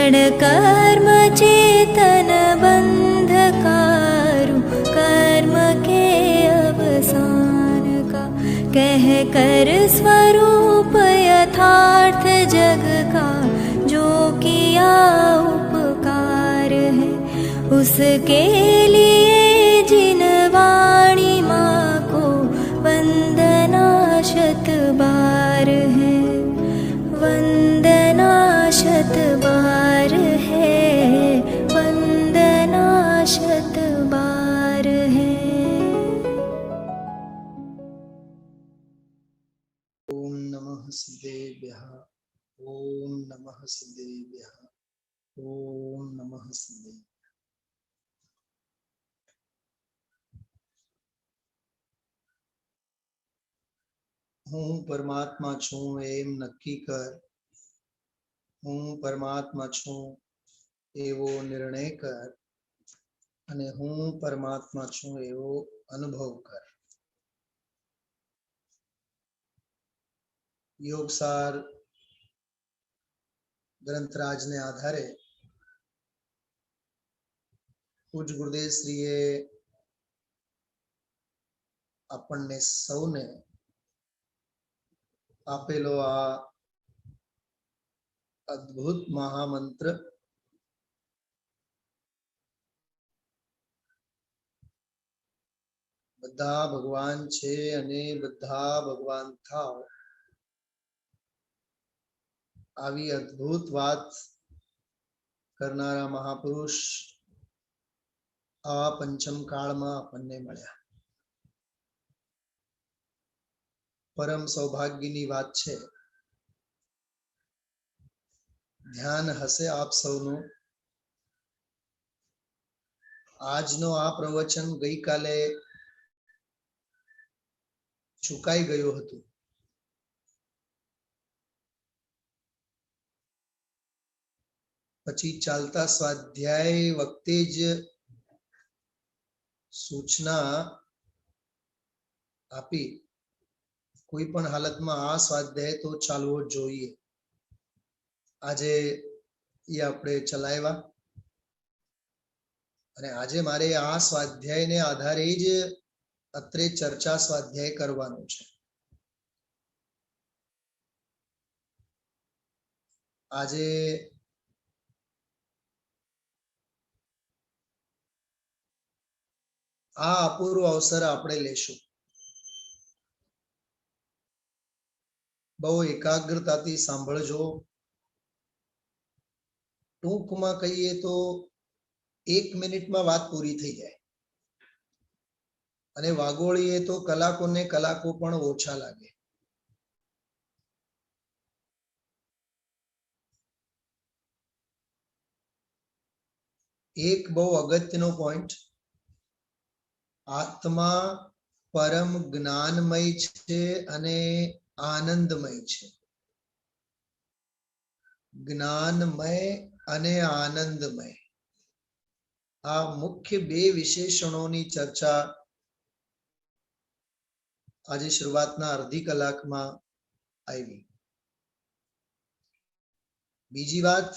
क्षण कर्म चेतन बंधकारु कर्म के अवसान का, कह कर स्वरूप यथार्थ जग का जो किया उपकार है, उसके लिए जिन वाणी माँ को वंदना शत बार है, वंदना शत बार है, वंदना शत बार है। ओम नमः सिद्धेभ्यः, ओम नमः सिद्धेभ्यः, ओम नमः सिद्धेभ्यः। हूँ परमात्मा छूं एम नक्की कर, हूँ परमात्मा छूं एवो निर्णय कर, अने हूँ परमात्मा छूं एवो अनुभव कर। योगसार ग्रंथराज ने आधारे पूज्य गुरुदेव श्रीए આપણને સૌને આપેલો આ અદ્ભુત મહામંત્ર બધા ભગવાન છે અને બધા ભગવાન થાવ, આવી અદ્ભુત વાત કરનારા મહાપુરુષ આ પંચમ કાળમાં આપણને મળ્યા. પરમ સૌભાગ્યની વાત છે. ધ્યાન હશે આપ સૌનું. આજનો આ પ્રવચન ગઈકાલે ચુકાઈ ગયું હતું. પછી ચાલતા સ્વાધ્યાય વખતે જ સૂચના આપી, કોઈ પણ હાલતમાં આ સ્વાધ્યાય તો ચાલવો જોઈએ. આજે એ આપણે ચલાવ્યા અને આજે મારે આ સ્વાધ્યાયને આધારે જ અત્રે ચર્ચા સ્વાધ્યાય કરવાનું છે. આજે આ અપૂર્વ અવસર આપણે લેશું. બહુ એકાગ્રતાથી સાંભળજો. ટૂંકમાં કહીએ તો 1 મિનિટમાં વાત પૂરી થઈ જાય અને વાગોળીએ તો કલાકોને કલાકો પણ ઓછા લાગે. એક બહુ અગત્યનો પોઈન્ટ, આત્મા પરમ જ્ઞાનમય છે અને આનંદમય છે. જ્ઞાનમય અને આનંદમય, આ મુખ્ય બે વિશેષણોની ચર્ચા આજે શરૂઆતના અડધી કલાકમાં આવી. બીજી વાત,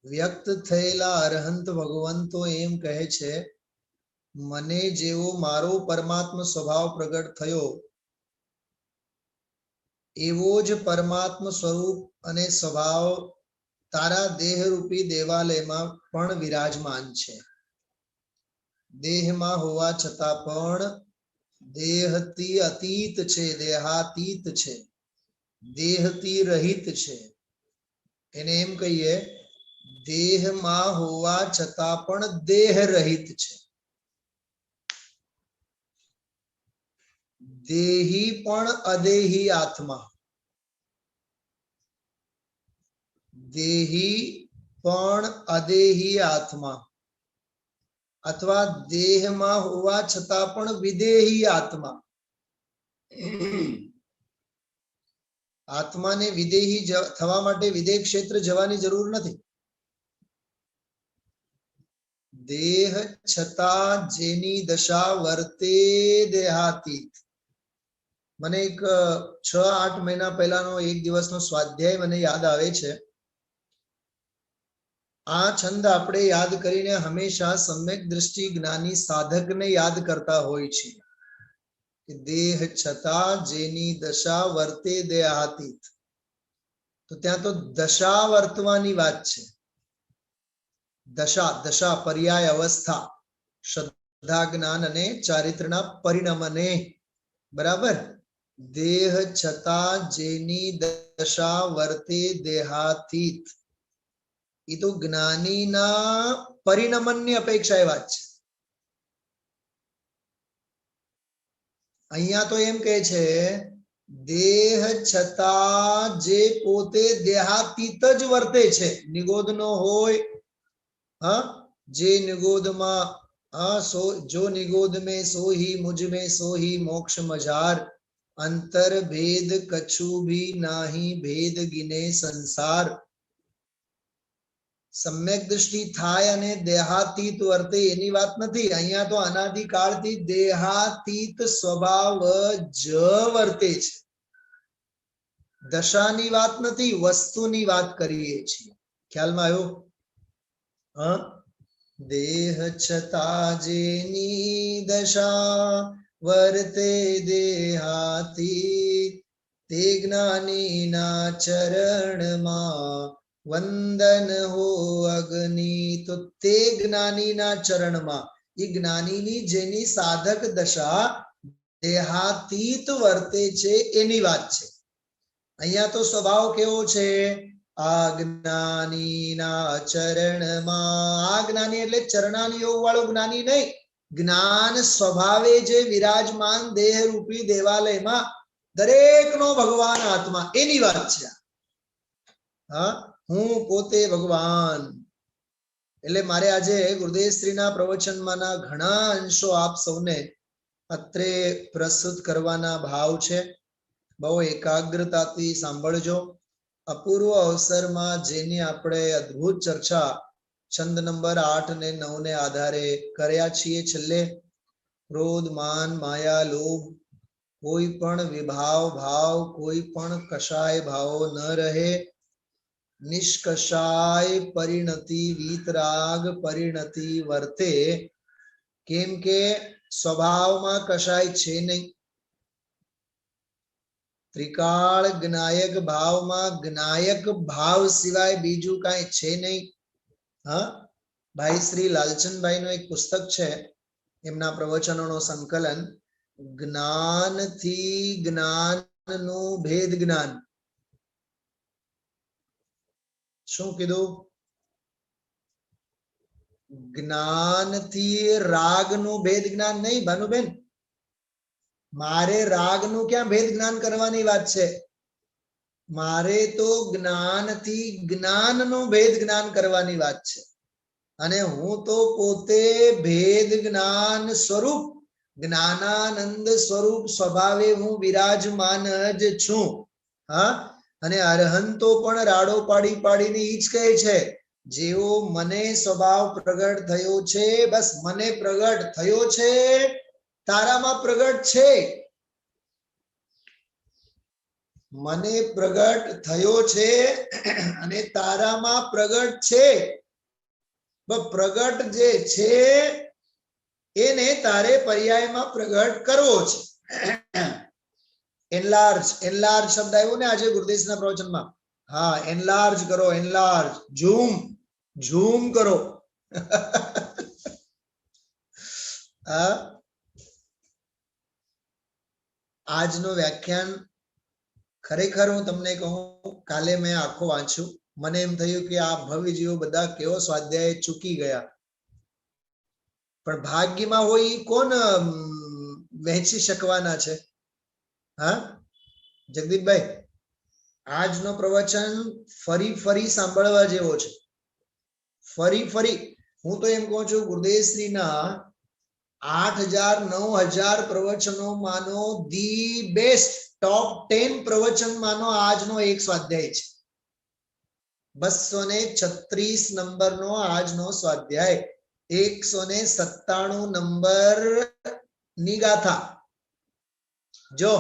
વ્યક્ત થયેલા અરહંત ભગવંતો એમ કહે છે, મને જેવો મારો પરમાત્મા સ્વભાવ પ્રગટ થયો એવો જ પરમાત્મા સ્વરૂપ અને સ્વભાવ તારા દેહરૂપી દેવાલયમાં પણ વિરાજમાન છે. દેહમાં હોવા છતાં પણ દેહથી અતીત છે, દેહાતીત છે, દેહથી રહિત છે. એને એમ કહીએ, દેહમાં હોવા છતાં પણ દેહ રહિત છે. દેહી પણ અદેહી આત્મા, દેહી પણ અદેહી આત્મા, અથવા દેહમાં હોવા છતાં પણ વિદેહી આત્મા. આત્માને વિદેહી થવા માટે વિદેહ ક્ષેત્ર જવાની જરૂર નથી. દેહ છતાં જેની દશા વર્તે દેહાતીત. મને એક 6-8 મહિના પહેલાનો એક દિવસનો સ્વાધ્યાય મને યાદ આવે છે. આ છંદ આપણે યાદ કરીને હંમેશા સમ્યક દ્રષ્ટિ જ્ઞાની સાધકને યાદ કરતા હોય છે કે દેહ છતાં જેની દશા વર્તે દેહાતીત. તો ત્યાં તો દશા વર્તવાની વાત છે. દશા દશા પર્યાય અવસ્થા, શ્રદ્ધા જ્ઞાન અને ચારિત્રના પરિણમને. બરાબર. દેહ છતાં જેની દશા વર્તે દેહાતીત, એ તો જ્ઞાનીના પરિણમનની અપેક્ષા એ વાત છે. અહીંયા તો એમ કહે છે દેહ છતાં જે પોતે દેહાતીત જ વર્તે છે, નિગોદનો હોય, હા, જે નિગોદમાં जो निगोद में सो ही मुझ में सो ही मोक्ष मझार, अंतर भेद कछु भी नाही भेद गिने संसार. સમ્યક દ્રષ્ટિ થાય અને દેહાતીત વર્તે એની વાત નથી. અહીંયા તો અનાદિકાળથી દેહાતીત સ્વભાવ જ વર્તે છે. દશાની વાત નથી, વસ્તુની વાત કરીએ છીએ. ખ્યાલમાં આવ્યો? હા. દેહ છતાં જેની દશા વર્તે દેહાતીત, તે જ્ઞાનીના ચરણમાં વંદન હો અગ્નિ. તો તે જ્ઞાનીના ચરણમાં, એ જ્ઞાનીની જેની સાધક દશા દેહાતીત વર્તે છે એની વાત છે. અહીંયા તો સ્વભાવ કેવો છે? આ જ્ઞાનીના ચરણમાં. આ જ્ઞાની એટલે ચરણાની યોગ વાળો જ્ઞાની નહીં, જ્ઞાન સ્વભાવે જે વિરાજમાન દેહ રૂપી દેવાલયમાં દરેકનો ભગવાન આત્મા, એની વાત છે. હા, હું પોતે ભગવાન. એટલે મારે આજે ગુરુદેવ શ્રીના પ્રવચનમાંના ઘણા અંશો આપ સૌને અત્રે પ્રસ્તુત કરવાના ભાવ છે. બહુ એકાગ્રતાથી સાંભળજો. અપૂર્વ અવસરમાં જેની આપણે અદ્ભુત ચર્ચા છંદ નંબર 8 અને 9 ને આધારે કર્યા છીએ. છેલ્લે ક્રોધ, માન, માયા, લોભ, કોઈ પણ વિભાવ ભાવ, કોઈ પણ કશાય ભાવો ન રહે. નિષ્કશાય પરિણતિ, વીતરાગ પરિણતિ વર્તે. કેમ કે સ્વભાવમાં કશાય છે નહીં. ત્રિકાળ જ્ઞાયક ભાવમાં જ્ઞાયક ભાવ સિવાય બીજું કાંઈ છે નહીં. હા, ભાઈ શ્રી લાલચંદભાઈ નું એક પુસ્તક છે, એમના પ્રવચનોનો સંકલન, જ્ઞાનથી જ્ઞાનનું ભેદ જ્ઞાન. શું કીધું? જ્ઞાનથી રાગનું ભેદ જ્ઞાન નહીં ભાનુબેન. મારે રાગનું ક્યાં ભેદ જ્ઞાન કરવાની વાત છે? મારે તો જ્ઞાનથી જ્ઞાનનું ભેદ જ્ઞાન કરવાની વાત છે. અને હું તો પોતે ભેદ જ્ઞાન સ્વરૂપ, જ્ઞાનાનંદ સ્વરૂપ સ્વભાવે હું વિરાજમાન જ છું. હા, અને અરહંતો પણ રાડો પાડી પાડીને ઈ જ કહે છે, જેવો મને સ્વભાવ પ્રગટ થયો છે, બસ મને પ્રગટ થયો છે, તારામાં પ્રગટ છે. મને પ્રગટ થયો છે અને તારામાં પ્રગટ છે. પ્રગટ જે છે એને તારે પર્યાયમાં પ્રગટ કરવો છે. એનલાર્જ, એનલાર્જ શબ્દ આવ્યો ને આજે ગુરુદેવના પ્રવચનમાં. હા, એનલાર્જ કરો, એનલાર્જ, ઝૂમ, ઝૂમ કરો. આજનો વ્યાખ્યાન ખરેખર હું તમને કહું, કાલે મેં આખો વાંચ્યું, મને એમ થયું કે આ ભવિજીઓ બધા કેવો સ્વાધ્યાય ચૂકી ગયા. પણ ભાગ્યમાં હોય કોણ વહેંચી શકવાના છે? હા જગદીપભાઈ, આજનો પ્રવચન ફરી ફરી સાંભળવા જેવો છે. ફરી ફરી હું તો એમ કહું છું, ગુરુદેવશ્રીના 8000 9000 પ્રવચનોમાંનો ધી બેસ્ટ ટોપ 10 પ્રવચનમાંનો આજનો એક સ્વાધ્યાય છે. 236 નંબરનો આજનો સ્વાધ્યાય, 197 નંબર ની ગાથા. જો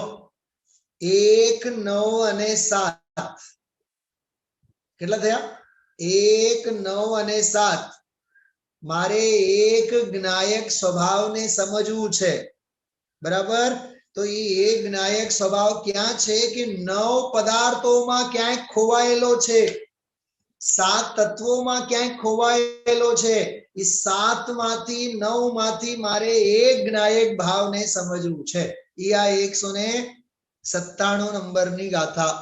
1, 9 અને 7 કેટલા થયા? 1, 9 અને 7 મારે એક જ્ઞાયક સ્વભાવને સમજવું છે, બરાબર? તો એ એક જ્ઞાયક સ્વભાવ ક્યાં છે કે 9 પદાર્થોમાં ક્યાંક ખોવાયેલો છે, 7 તત્વોમાં ક્યાંક ખોવાયેલો છે. એ 7 માંથી 9 માંથી મારે એક જ્ઞાયક ભાવને સમજવું છે. એ આ 197 નંબરની ગાથા.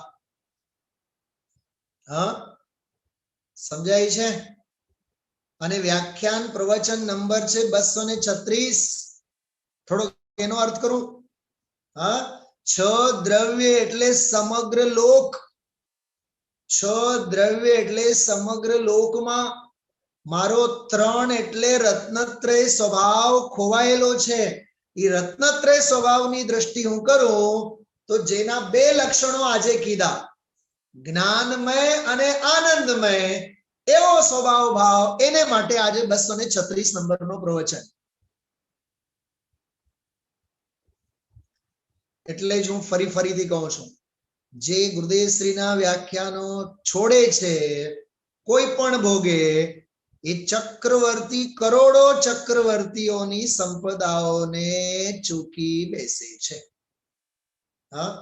હા, સમજાય છે? અને વ્યાખ્યાન પ્રવચન નંબર છે 236. થોડો એનો અર્થ કરું. હા, 6 દ્રવ્ય એટલે સમગ્ર લોક. 6 દ્રવ્ય એટલે સમગ્ર લોકમાં મારો 3 એટલે રત્નત્રય સ્વભાવ ખોવાયેલો છે. એ રત્નત્રય સ્વભાવની દ્રષ્ટિ હું કરું તો જેના 2 લક્ષણો આજે કીધા, જ્ઞાનમય અને આનંદમય, એવો સ્વભાવ ભાવ, એને માટે આજે 236 નંબરનો પ્રવચન. એટલે જ હું ફરીથી કહું છું, જે ગુરુદેવ શ્રીના વ્યાખ્યાનો છોડે છે કોઈ પણ ભોગે, એ ચક્રવર્તી, કરોડો ચક્રવર્તીઓની સંપદાઓને ચૂકી બેસે છે. હા,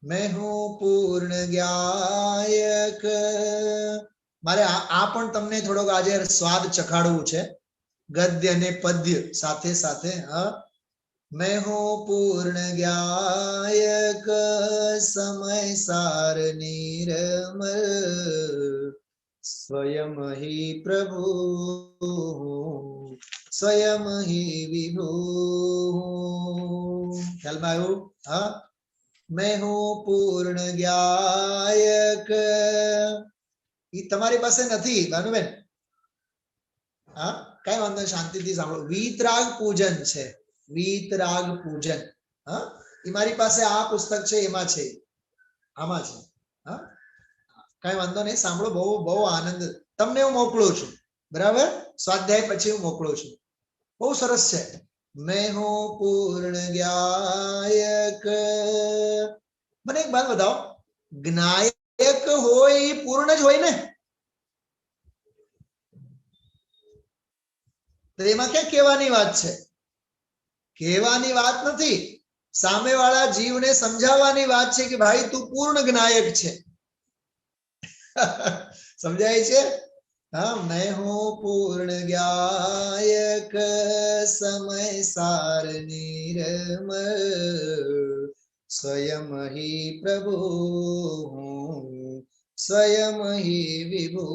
મેં હું પૂર્ણ જ્ઞાયક. મારે આ પણ તમને થોડોક આજે સ્વાદ ચખાડવું છે, ગદ્ય અને પદ્ય સાથે સાથે. હા, मैं हूँ पूर्ण ज्ञायक समय सार निर्मल स्वयं ही प्रभु स्वयं ही विभु. ख्याल में आयो? हाँ, मैं हूँ पूर्ण ज्ञायक. ये તમારી પાસે નથી ભાનુબેન? હા, કઈ વાંધો, શાંતિથી સાંભળો. વીતરાગ પૂજન છે, વીતરાગ પૂજન. હા, એ મારી પાસે આ પુસ્તક છે, એમાં છે, આમાં છે. હા, કઈ વાંધો નહીં, સાંભળો. બહુ બહુ આનંદ. તમને હું મોકલું છું, બરાબર? સ્વાધ્યાય પછી હું મોકલું છું. બહુ સરસ છે. મેં હું પૂર્ણ જ્ઞાયક. મને એક વાત બતાવો, જ્ઞાયક હોય એ પૂર્ણ જ હોય ને? તો એમાં ક્યાં કહેવાની વાત છે? કહેવાની વાત નથી, સામેવાળા જીવને સમજાવવાની વાત છે કે ભાઈ તું પૂર્ણ જ્ઞાયક છે. સમજાય છે? હા, મેં હું પૂર્ણ જ્ઞાયક સમય સાર નિર્મલ સ્વયં હી પ્રભુ સ્વયં હી વિભુ.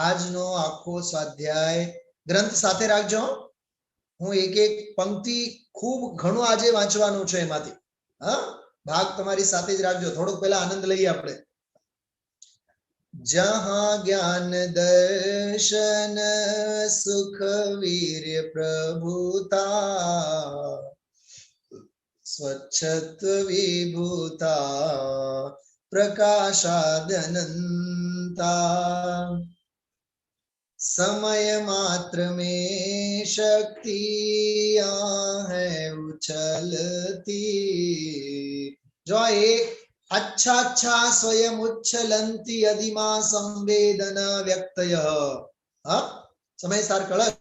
આજનો આખો સ્વાધ્યાય ગ્રંથ સાથે રાખજો. હું એક એક પંક્તિ ખૂબ ઘણું આજે વાંચવાનું છે એમાંથી. હા, ભાગ તમારી સાથે જ રાખજો. થોડોક પહેલા આનંદ લઈએ આપણે. જહાં જ્ઞાન દર્શન સુખ વીર્ય પ્રભુતા સ્વચ્છત્વ વિભૂતા પ્રકાશાદનંતા समय मात्र में शक्ति है उछलती. जो एक अच्छा स्वयं उच्छलंती अधिमा संवेदना व्यक्तय. हाँ, समय सार कळक.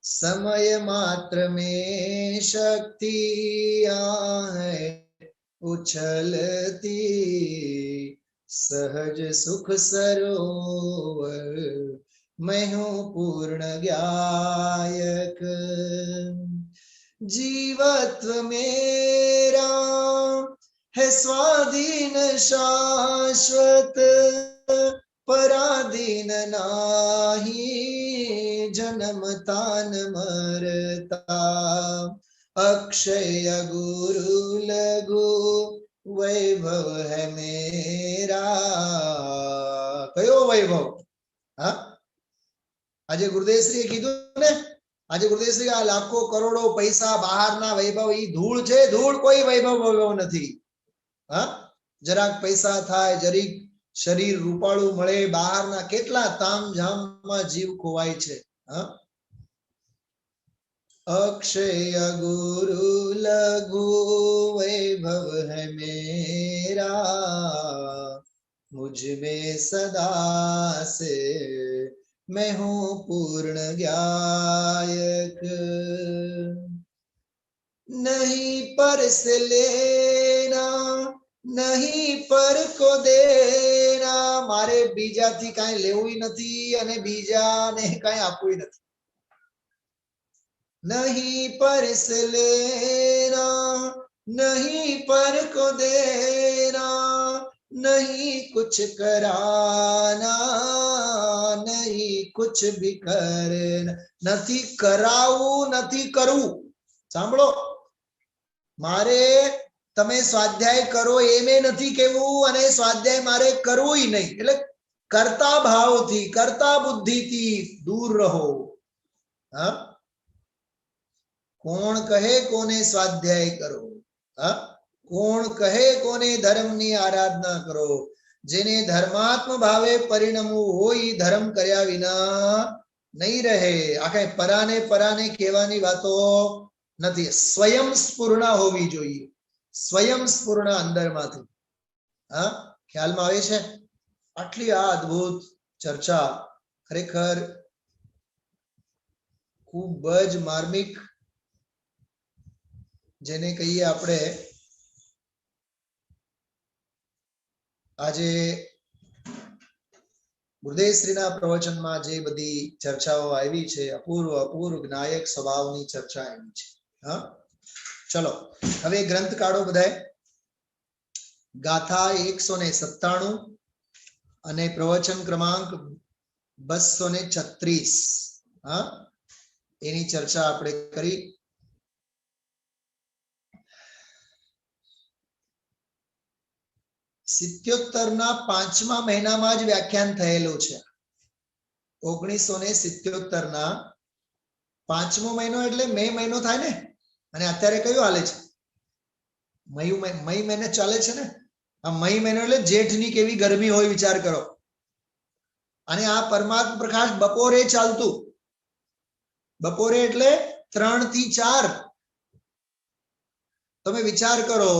समय मात्र में शक्ति है उछलती सहज सुख सरोवर मैं हूँ पूर्ण ज्ञायक. जीवत्व मेरा है स्वाधीन शाश्वत पराधीन नाही जन्मता न मरता अक्षय गुरु लघु वैभव है मेरा. कयो वैभव? हाँ, આજે ગુરુદેવશ્રીએ કીધું ને, આજે ગુરુદેવશ્રી આ લાખો કરોડો પૈસા બહારના વૈભવ ઈ ધૂળ છે, ધૂળ. કોઈ વૈભવ નથી. હા, જરાક પૈસા થાય, જરીક શરીર રૂપાળું મળે, બહારના કેટલા તામઝામમાં જીવ ખોવાય છે. હા, अक्षय गुरु लघु वैभव है मेरा, मुझ में सदा से मैं हूँ पूर्ण ज्ञायक, नहीं पर से लेना નહીં પર કો દેના, મારે બીજાથી કાંઈ લેવું નથી અને બીજાને કાંઈ આપવું નથી. नहीं पर से लेना नहीं पर को देना, नहीं कुछ कराना नहीं कुछ भी करना, નથી કરાવું નથી કરવું. સાંભળો, મારે તમે સ્વાધ્યાય કરો એમે નથી કેવું અને સ્વાધ્યાય મારે કરવું નહીં. એટલે કરતા ભાવથી કરતા બુદ્ધિથી દૂર રહો. હા, કોણ કહે કોને સ્વાધ્યાય કરો? હા, કોણ કહે કોને ધર્મની આરાધના કરો? જેને ધર્માત્મ ભાવે પરિણમવું હોય ધર્મ કર્યા વિના નહીં રહે. આ કઈ પરાને કહેવાની વાતો નથી. સ્વયં સ્ફુરણા હોવી જોઈએ, સ્વયં સ્ફુરણા અંદરમાંથી. હા, ખ્યાલમાં આવે છે? આટલી આ અદ્ભુત ચર્ચા ખરેખર ખૂબ જ માર્મિક, જેને કહીએ આપણે આજે ગુરુદેવશ્રીના પ્રવચનમાં જે બધી ચર્ચાઓ આવી છે, અપૂર્વ જ્ઞાયક સ્વભાવની ચર્ચા આવી છે. હા, ચલો હવે ગ્રંથ કાઢો બધાય. ગાથા 197 અને પ્રવચન ક્રમાંક 236. હા, એની ચર્ચા આપણે કરી. 77ના 5મા મહિનામાં જ વ્યાખ્યાન થયેલું છે. 1977ના 5મો મહિનો એટલે મે મહિનો થાય ને, અને અત્યારે કયો હાલે છે? મઈ મહિને ચાલે છે ને. આ મઈ મહિનો એટલે જેઠની કેવી ગરમી હોય વિચાર કરો. અને આ પરમાત્મા પ્રકાશ બપોરે ચાલતું. બપોરે એટલે 3 થી 4. તમે વિચાર કરો.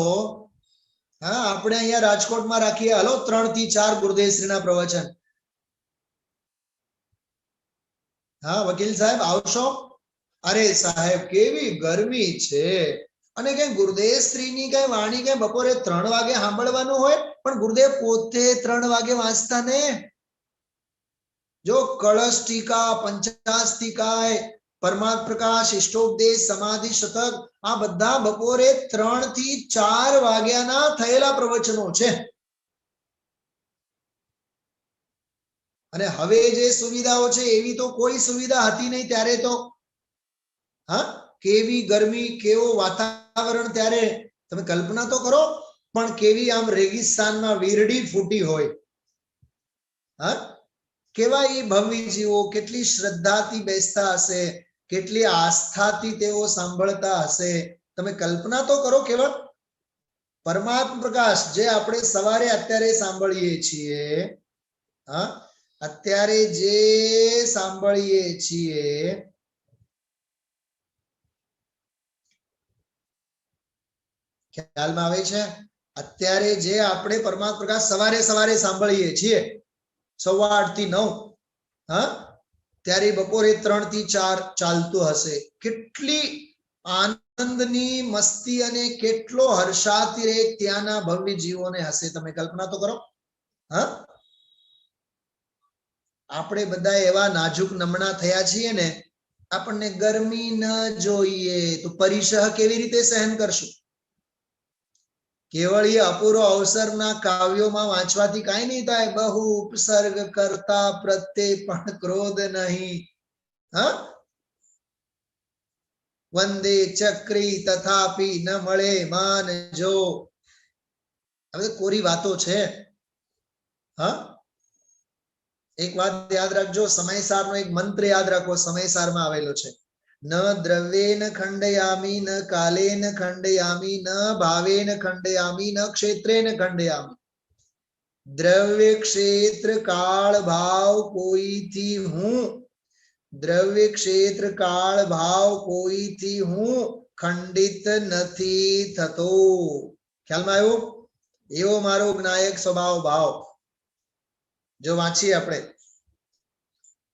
હા, આપણે અહીંયા રાજકોટમાં રાખીએ, હાલો 3 થી 4 ગુરુદેવશ્રીના પ્રવચન. હા, વકીલ સાહેબ આવશો? અરે સાહેબ કેવી ગરમી છે, અને કઈ ગુરુદેવશ્રીની કઈ વાણી કઈ બપોરે 3 વાગે સાંભળવાનું હોય, પણ ગુરુદેવ પોતે 3 વાગે વાંચતા ને. જો કળશ ટીકા, પંચાસ્તિકાય, પરમાત્મ પ્રકાશ, ઇષ્ટોપદેશ, સમાધિ શતક, આ બધા બપોરે 3 થી 4 વાગ્યાના થયેલા પ્રવચનો છે. અને હવે જે સુવિધાઓ છે એવી તો કોઈ સુવિધા હતી નહીં ત્યારે તો. હા, કેવી ગરમી, કેવો વાતાવરણ ત્યારે તમે કલ્પના તો કરો. પણ કેવી આમ રેગિસ્તાનમાં વીરડી ફૂટી હોય. હા, કેવા એ ભવ્ય જીવો કેટલી શ્રદ્ધાથી બેસતા હશે, કેટલી આસ્થાથી તેઓ સાંભળતા હશે. તમે કલ્પના તો કરો. કેવળ પરમાત્મ પ્રકાશ જે આપણે સવારે અત્યારે સાંભળીએ છીએ, હા, અત્યારે જે સાંભળીએ છીએ, ખ્યાલમાં આવે છે? અત્યારે જે આપણે પરમાત્મ પ્રકાશ સવારે સાંભળીએ છીએ 8:15 થી 9, હા, ત્યારે બપોરે 3 થી 4 ચાલતું હશે. કેટલી આનંદની મસ્તી અને કેટલો હર્ષાતિરેક ત્યાંના ભવ્ય જીવોને હશે. તમે કલ્પના તો કરો. હા, આપણે બધા એવા નાજુક નમણા થયા છીએ ને, આપણને ગરમી ન જોઈએ તો પરિસહ કેવી રીતે સહન કરશું? કેવળ એ અપૂર્વ અવસરના કાવ્યોમાં વાંચવાથી કાંઈ નહીં થાય. બહુ ઉપસર્ગ કરતા પ્રત્યે પણ ક્રોધ નહીં. હા, વંદે ચક્રી તથાપી ન મળે માન જો. હવે કોરી વાતો છે. હા, એક વાત યાદ રાખજો, સમયસારનો એક મંત્ર યાદ રાખો. સમયસારમાં આવેલો છે, ન દ્રવ્યેન ખંડયામી, ન કાલેન ખંડયામી, ન ભાવેન ખંડયામી, ન ક્ષેત્રેન ખંડયામી. દ્રવ્ય ક્ષેત્ર કાળ ભાવ કોઈથી હું, દ્રવ્ય ક્ષેત્ર કાળ ભાવ કોઈથી હું ખંડિત નથી થતો. ખ્યાલમાં આવ્યું? એવો મારો જ્ઞાયક સ્વભાવ ભાવ. જો વાંચીએ આપણે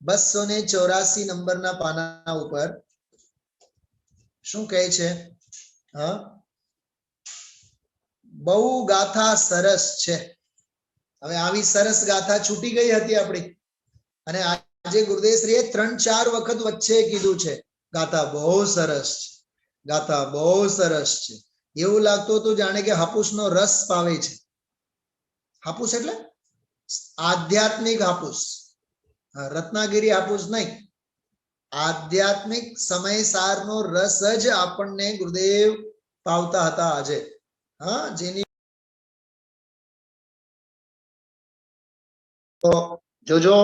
284 નંબરના પાના ઉપર શું કહે છે? હા, બહુ ગાથા સરસ છે. હવે આવી સરસ ગાથા છૂટી ગઈ હતી આપણી, અને આજે ગુરુદેવશ્રીએ 3-4 વખત વચ્ચે કીધું છે ગાથા બહુ સરસ છે, ગાથા બહુ સરસ છે. એવું લાગતું હતું જાણે કે હાપુસનો રસ પાવે છે. હાપુસ એટલે આધ્યાત્મિક હાપુસ, રત્નાગીરી હાપુસ નહીં. આધ્યાત્મિક સમયસારનો રસ જ આપણને ગુરુદેવ પાવતા હતા આજે. હા, જેની જોજો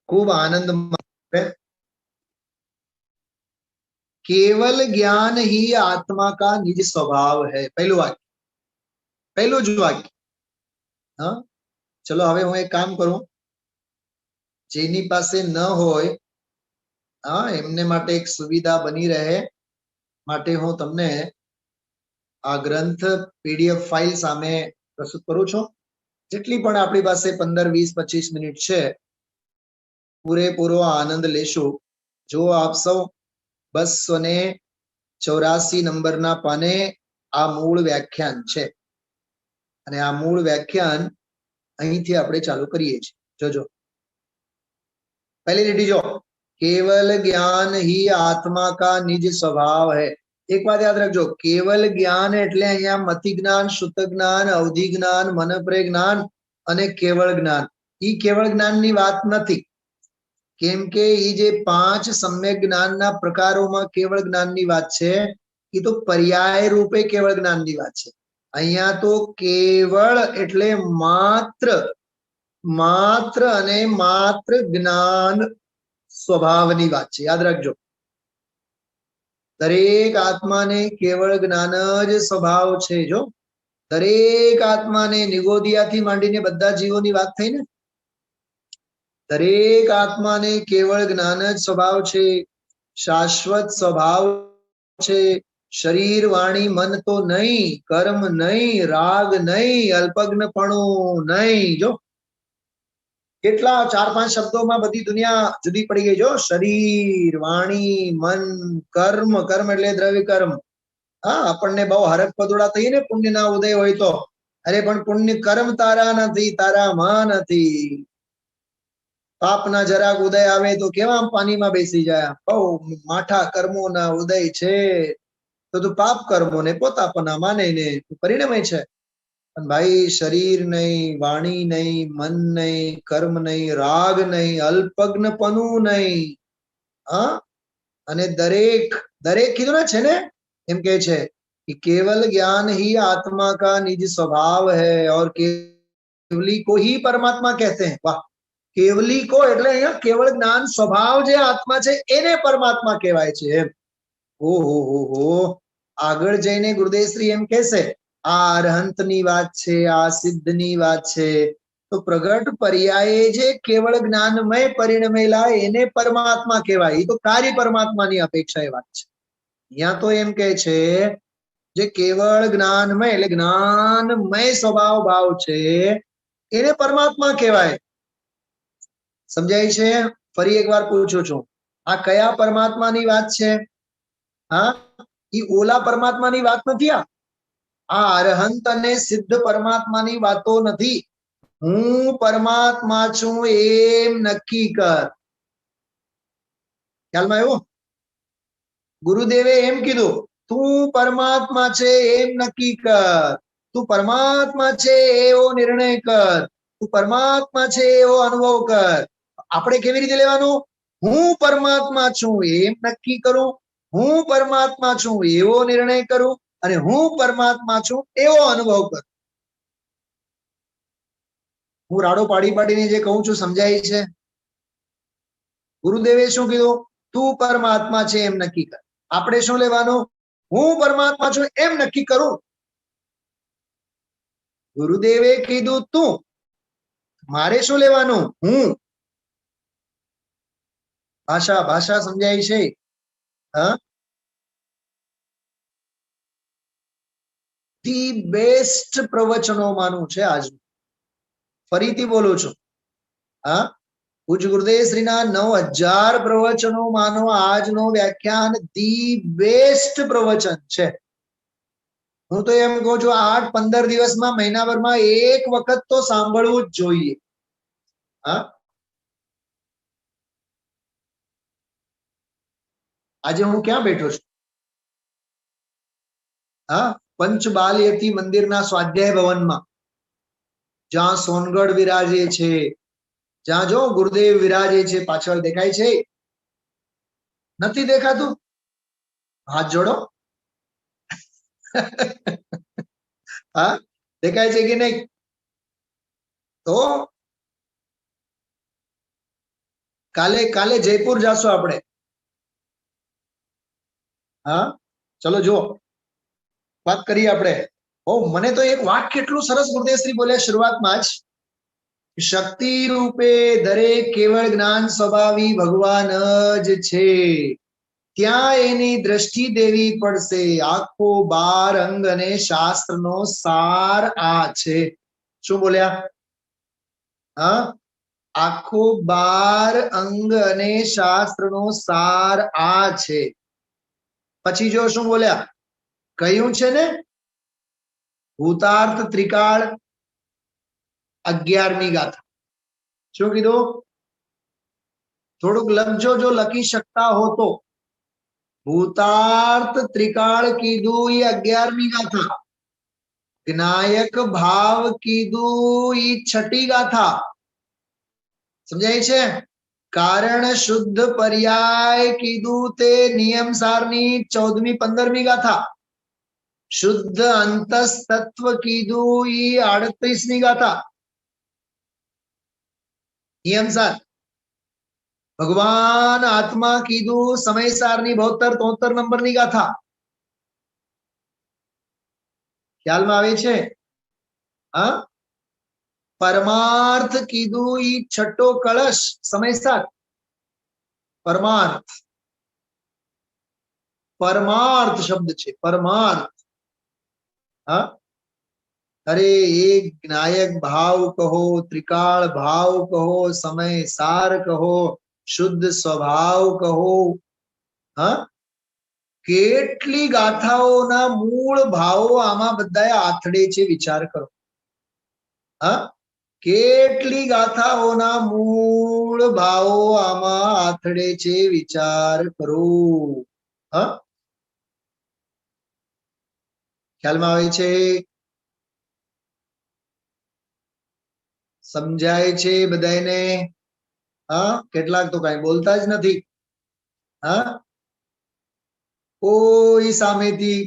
खूब आनंद। केवल ज्ञान ही आत्मा का निज स्वभाव है, पहलू वाक्य, पहलू ज वाक्य। हाँ, चलो हवे हूँ एक काम करूं, जेनी पासे न होय हाँ एमने माटे एक सुविधा बनी रहे माटे हूँ तमने आ ग्रंथ पीडीएफ फाइल सामे प्रस्तुत करूं छूं। जेटली पण आपणी पासे 15, 20, 25 मिनिट छे पूरेपूरो आनंद लेशो। जो आप सौ 284 नंबरना पाने आ मूळ व्याख्यान छे, अने आ मूळ व्याख्यान અહીંથી આપણે ચાલુ કરીએ છીએ। જોજો पहली લીટી जो केवल ज्ञान ही आत्मा का निज स्वभाव है। एक बात याद रखजो, केवल ज्ञान एटले अहींया मति ज्ञान, शुद्ध ज्ञान, अवधि ज्ञान, मनप्रे ज्ञान अने केवल ज्ञान। ई केवल ज्ञाननी वात नथी, केम के ई जे 5 सम्यक ज्ञानना प्रकारोमां केवल ज्ञाननी वात छे, ई तो पर्याय रूपे केवल ज्ञाननी वात छे। अहींया तो केवल एटले मात्र, मात्र अने मात्र ज्ञान स्वभावनी वात छे। याद रखजो, दरेक आत्माने केवल ज्ञान ज स्वभाव छे। जो दरेक आत्माने निगोदियाथी मांडीने बधा जीवोनी वात थई ने, दरेक आत्माने केवल ज्ञान ज स्वभाव छे, शाश्वत स्वभाव छे। शरीर वाणी मन तो नहीं, कर्म नहीं, राग नहीं, अल्पज्ञपणु नहीं। जो કેટલા 4-5 શબ્દોમાં બધી દુનિયા જુદી પડી ગઈ। જો શરીર, વાણી, મન, કર્મ, કર્મ એટલે દ્રવ્ય કર્મ। હા, આપણને બહુ હરખ પદોડા થઈએ ને પુણ્યના ઉદય હોય તો, અરે પણ પુણ્ય કર્મ તારા નથી, તારામાં નથી। પાપના જરાક ઉદય આવે તો કેવા પાણીમાં બેસી જાય। બહુ માઠા કર્મોના ઉદય છે તો તું પાપ કર્મોને પોતાપના માને ને પરિણમે છે। भाई शरीर नहीं, वाणी नहीं, मन नहीं, कर्म नहीं, राग नहीं, अल्पज्ञपणु नहीं। हाँ, अने दरेक दरेक कीधुं ने छे ने एम कहे छे कि केवल ज्ञान ही आत्मा का निज स्वभाव है और केवली को ही परमात्मा कहते हैं। वाह, केवली को એટલે અહીંયા केवल ज्ञान स्वभाव जे आत्मा छे एने परमात्मा कहेवाय छे। ओ हो આગળ જઈને ગુરુદેવશ્રી એમ કહેશે आ अरहंतनी वात छे, आ सिद्धनी वात छे, तो प्रगट पर्याये जे केवल ज्ञानमय परिणमेला एने परमात्मा कहेवाय। तो कार्य परमात्मानी अपेक्षाए वात छे। यहाँ तो एम कहे छे जे केवल ज्ञानमय એટલે ज्ञानमय स्वभाव भाव छे एने परमात्मा कहेवाय। समझाय छे? फरी एक बार पूछું છું, आ कया परमात्मानी वात छे? हाँ, ई ओला परमात्मानी वात नथी। आ अरहंत अने सिद्ध परमात्मानी वातो नथी। हूँ परमात्मा छुं एम नक्की कर। ख्यालमां आव्यो? गुरुदेवे एम कीधुं, तू परमात्मा छे एम नक्की कर, तू परमात्मा छे एवो निर्णय कर, तू परमात्मा छे एवो अनुभव कर। आपणे केवी रीते लेवानुं? हूँ परमात्मा छुं एम नक्की करूं, हूँ परमात्मा छुं एवो निर्णय करूं, અને હું પરમાત્મા છું એવો અનુભવ કર। હું રાડો પાડી પાડીને જે કહું છું સમજાય છે? ગુરુદેવે શું કીધું? તું પરમાત્મા છે એમ નક્કી કર। આપણે શું લેવાનું? હું પરમાત્મા છું એમ નક્કી કરું। ગુરુદેવે કીધું તું, મારે શું લેવાનું? હું. ભાષા ભાષા સમજાય છે? હા, ધી બેસ્ટ પ્રવચનોમાંનું છે આજનું. ફરીથી બોલું છું. હા, પૂજ્ય ગુરુદેવ શ્રીના 9000 પ્રવચનોમાંનો આજનો વ્યાખ્યાન ધી બેસ્ટ પ્રવચન છે. હું તો એમ કહું છું 8-15 દિવસમાં, મહિનાભરમાં એક વખત તો સાંભળવું જ જોઈએ. હા, આજે હું ક્યાં બેઠો છું? હા, પંચબાલયતી મંદિરના સ્વાધ્યાય ભવનમાં, જ્યાં સોનગઢ વિરાજે છે, જ્યાં જો ગુરુદેવ વિરાજે છે. પાછળ દેખાય છે? નથી દેખાતું? હાથ જોડો. હા, દેખાય છે કે નહીં? તો કાલે જયપુર જાશું આપણે. હા, ચલો જુઓ, વાત કરીએ આપણે. મને તો એક વાક્ય કેટલું સરસ ગુરુદેવશ્રી બોલ્યા શરૂઆતમાં જ. શક્તિ રૂપે દરેક કેવળ જ્ઞાન સ્વભાવી ભગવાન જ છે. ત્યાં એની દ્રષ્ટિ દેવી પડશે. આખો 12 અંગ અને શાસ્ત્રનો સાર આ છે. શું બોલ્યા? હા, આખો 12 અંગ અને શાસ્ત્રનો સાર આ છે. પછી જો શું બોલ્યા? કહ્યું છે ને, ભૂતાર્થ ત્રિકાળ 11મી ગાથા. શું કીધું? થોડુંક લખજો જો લખી શકતા હો તો. ભૂતાર્થ ત્રિકાળ કીધું એ 11મી ગાથા. જ્ઞાયક ભાવ કીધું એ 6ઠી ગાથા. સમજાય છે? કારણ શુદ્ધ પર્યાય કીધું તે નિયમ સારની 14મી 15મી ગાથા. શુદ્ધ અંતસ તત્વ કીધું એ 38મી ગાથા. નિયમ સાર. ભગવાન આત્મા કીધું સમય સારની 72-73 નંબરની ગાથા. ખ્યાલમાં આવે છે? હા, પરમાર્થ કીધું ઈ 6ઠો કળશ સમય સાર. પરમાર્થ, પરમાર્થ શબ્દ છે, પરમાર્થ. હા, અરે એક જ્ઞાયક ભાવ કહો, ત્રિકાળ ભાવ કહો, સમય સાર કહો, શુદ્ધ સ્વભાવ કહો. હા, કેટલી ગાથાઓના મૂળ ભાવો આમાં બધા આથડે છે. વિચાર કરો. હા, કેટલી ગાથાઓના મૂળ ભાવો આમાં આથડે છે. વિચાર કરો. હા, ખ્યાલમાં આવે છે? સમજાય છે બધાને? હા, કેટલાક તો કઈ બોલતા જ નથી. હા, કોઈ સામેથી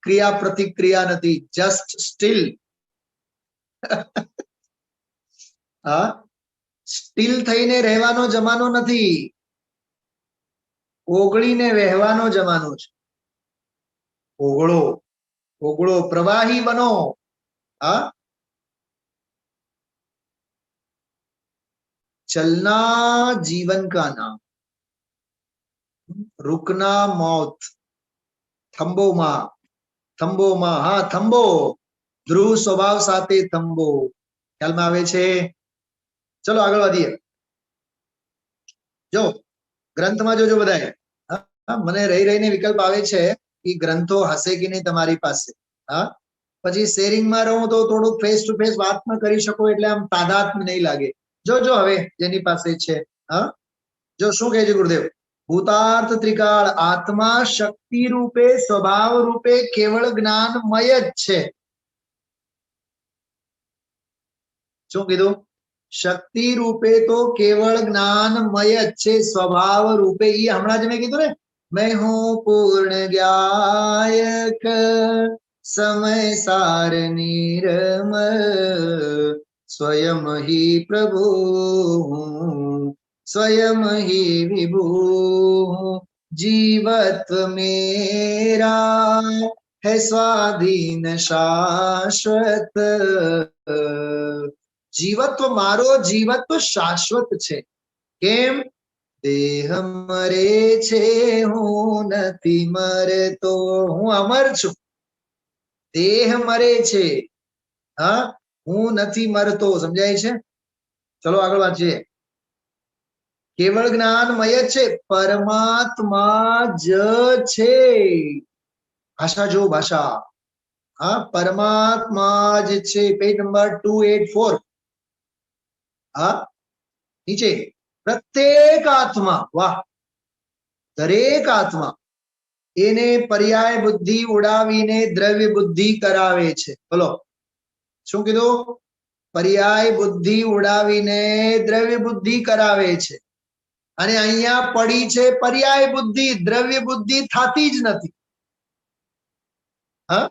ક્રિયા પ્રતિક્રિયા નથી. Just steel. હા, સ્ટીલ થઈને રહેવાનો જમાનો નથી, ઓગળીને વહેવાનો જમાનો છે. ઓગળો, ઓગળો, પ્રવાહી બનો. હા, चलना जीवन का नाम, रुकना मौत. थंबो માં, થંબો માં. હા, થંબો. ધ્રુવ સ્વભાવ સાથે થંબો. ખ્યાલમાં આવે છે? ચલો આગળ વધીએ. જો ગ્રંથમાં જોજો બધાએ. મને રહી રહીને વિકલ્પ આવે છે કે ગ્રંથો હશે કે નહીં તમારી પાસે. હા, પછી શેરિંગમાં રહું તો થોડુંક ફેસ ટુ ફેસ વાત ન કરી શકો એટલે આમ તાદાત્મ્ય નહીં લાગે. જો હવે જેની પાસે છે. હા, જો શું કહે છે ગુરુદેવ? ભૂતાર્થ ત્રિકાળ આત્મા શક્તિ રૂપે સ્વભાવ રૂપે કેવળ જ્ઞાનમય જ છે. શું કીધું? શક્તિ રૂપે તો કેવળ જ્ઞાનમય જ છે. સ્વભાવ રૂપે એ હમણાં જ મેં કીધું ને, मैं हूं पूर्ण ज्ञायक समय सार निर्मल स्वयं ही प्रभु स्वयं ही विभु जीवत्व मेरा है स्वाधीन शाश्वत જીવત્વ મારો જીવત્વ શાશ્વત છે. કેમ? દેહ મરે છે, હું નથી મરતો. હું અમર છું. દેહ મરે છે, હા, હું નથી મરતો. સમજાય છે? ચલો આગળ વાંચીએ. કેવળ જ્ઞાનમય છે, પરમાત્મા જ છે. ભાષા જો ભાષા. હા, પરમાત્મા જ છે. Page number 284. હા, નીચે પ્રત્યેક આત્મા, વાહ, દરેક આત્મા એને પર્યાય બુદ્ધિ ઉડાવીને દ્રવ્ય બુદ્ધિ કરાવે છે. બોલો શું કીધું? પર્યાય બુદ્ધિ ઉડાવીને દ્રવ્ય બુદ્ધિ કરાવે છે. અને અહીંયા પડી છે પર્યાય બુદ્ધિ, દ્રવ્ય બુદ્ધિ થતી જ નથી. હા,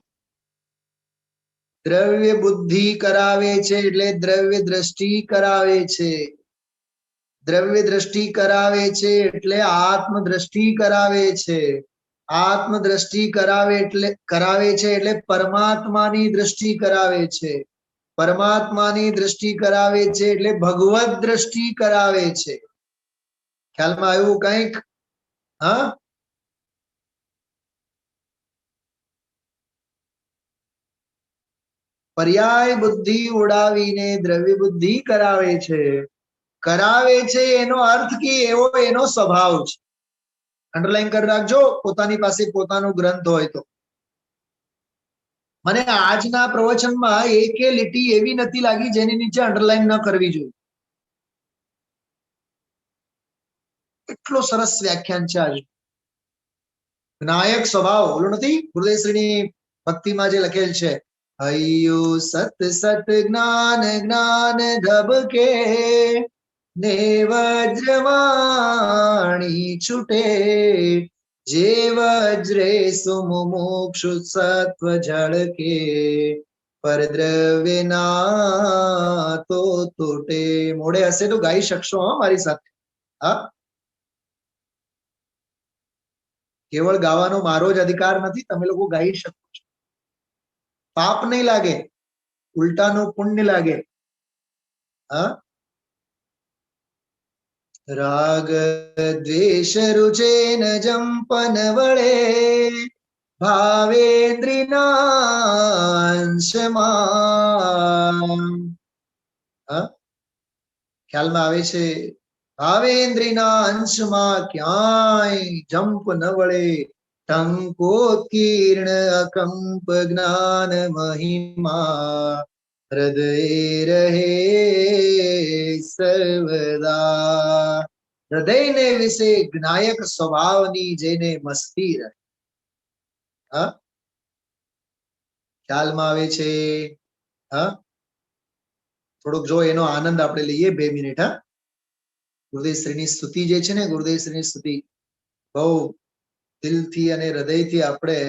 દ્રવ્ય બુદ્ધિ કરાવે છે એટલે દ્રવ્ય દ્રષ્ટિ કરાવે છે. દ્રવ્ય દ્રષ્ટિ કરાવે છે એટલે આત્મ દ્રષ્ટિ કરાવે છે. આત્મ દ્રષ્ટિ કરાવે છે એટલે પરમાત્માની દ્રષ્ટિ કરાવે છે. પરમાત્માની દ્રષ્ટિ કરાવે છે એટલે ભગવત દ્રષ્ટિ કરાવે છે. ખ્યાલમાં આવ્યું કંઈક? હા, પર્યાય બુદ્ધિ ઉડાવીને દ્રવ્ય બુદ્ધિ કરાવે છે. કરાવે છે એનો અર્થ કે એવો એનો સ્વભાવ છે. અંડરલાઈન કરી રાખજો પોતાની પાસે પોતાનો ગ્રંથ હોય તો. મને આજના પ્રવચનમાં એકે લીટી એવી નથી લાગી જેની નીચે અંડરલાઈન ન કરવી જોઈએ. એટલો સરસ વ્યાખ્યાન છે આજે. જ્ઞાયક સ્વભાવ ઓલો નથી ગુરુદેવશ્રીની ભક્તિમાં જે લખેલ છે, હૈયું સત સત જ્ઞાન જ્ઞાન ધબકે ને વજ્રવાણી છૂટે, જે વજ્રે સુમુક્ષુ સત્વ ઝળકે, પરદ્રવ્ય ના તો તૂટે. મોડે હશે તો ગાઈ શકશો હા મારી સાથે. હા, કેવળ ગાવાનો મારો જ અધિકાર નથી, તમે લોકો ગાઈ શકો છો. પાપ નહીં લાગે, ઉલટાનું પુણ્ય લાગે. હા, રાગ દ્વેષ રુચેન જંપન વળે, ભાવેન્દ્રિનાંશમાં. હા, ખ્યાલમાં આવે છે? ભાવેન્દ્રિના અંશમાં ક્યાંય જંપ ન વળે. ટંકોત્કીર્ણ અકંપ જ્ઞાન મહિમા, હૃદય રહે સર્વદા. હૃદયને વિશે જ્ઞાયક સ્વભાવની જેને મસ્તી રહે. હા, ખ્યાલમાં આવે છે? હા, થોડોક જો એનો આનંદ આપણે લઈએ 2 મિનિટ. હા, ગુરુદેવશ્રીની સ્તુતિ જે છે ને, ગુરુદેવશ્રીની સ્તુતિ બહુ દિલથી અને હૃદયથી આપણે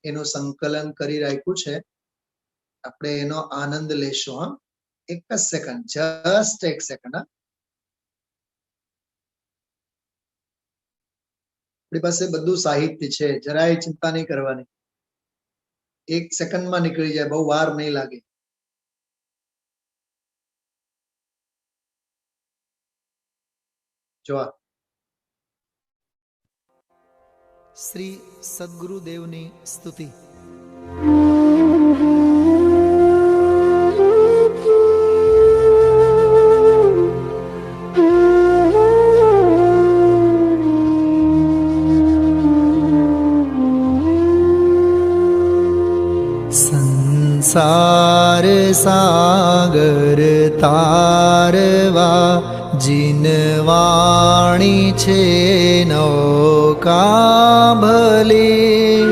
એનું સંકલન કરી રાખ્યું છે. આપણે એનો આનંદ લેશું. હા, એક જ સેકન્ડ, જસ્ટ એક સેકન્ડ. આપણી પાસે બધું સાહિત્ય છે, જરાય ચિંતા નહીં કરવાની. 1 સેકન્ડમાં નીકળી જાય, બહુ વાર નહીં લાગે. જો શ્રી સદગુરુદેવની સ્તુતિ. સંસાર સાગર તારવા જીનવાણી છે નૌકા ભલી,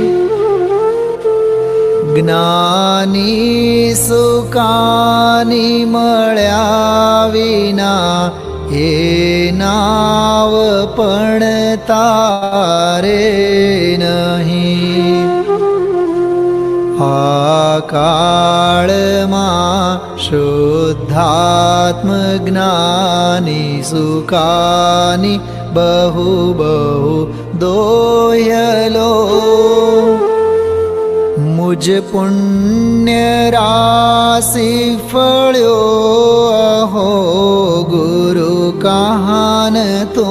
જ્ઞાની સુકાની મળ્યા વિના એ નાવ પણ તારે નહીં. આ કાળમાં શુદ્ધાત્મ જ્ઞાની સુકાની બહુ બહુ દોયલો, મુજ પુણ્ય રાશિ ફળ્યો વાહન તો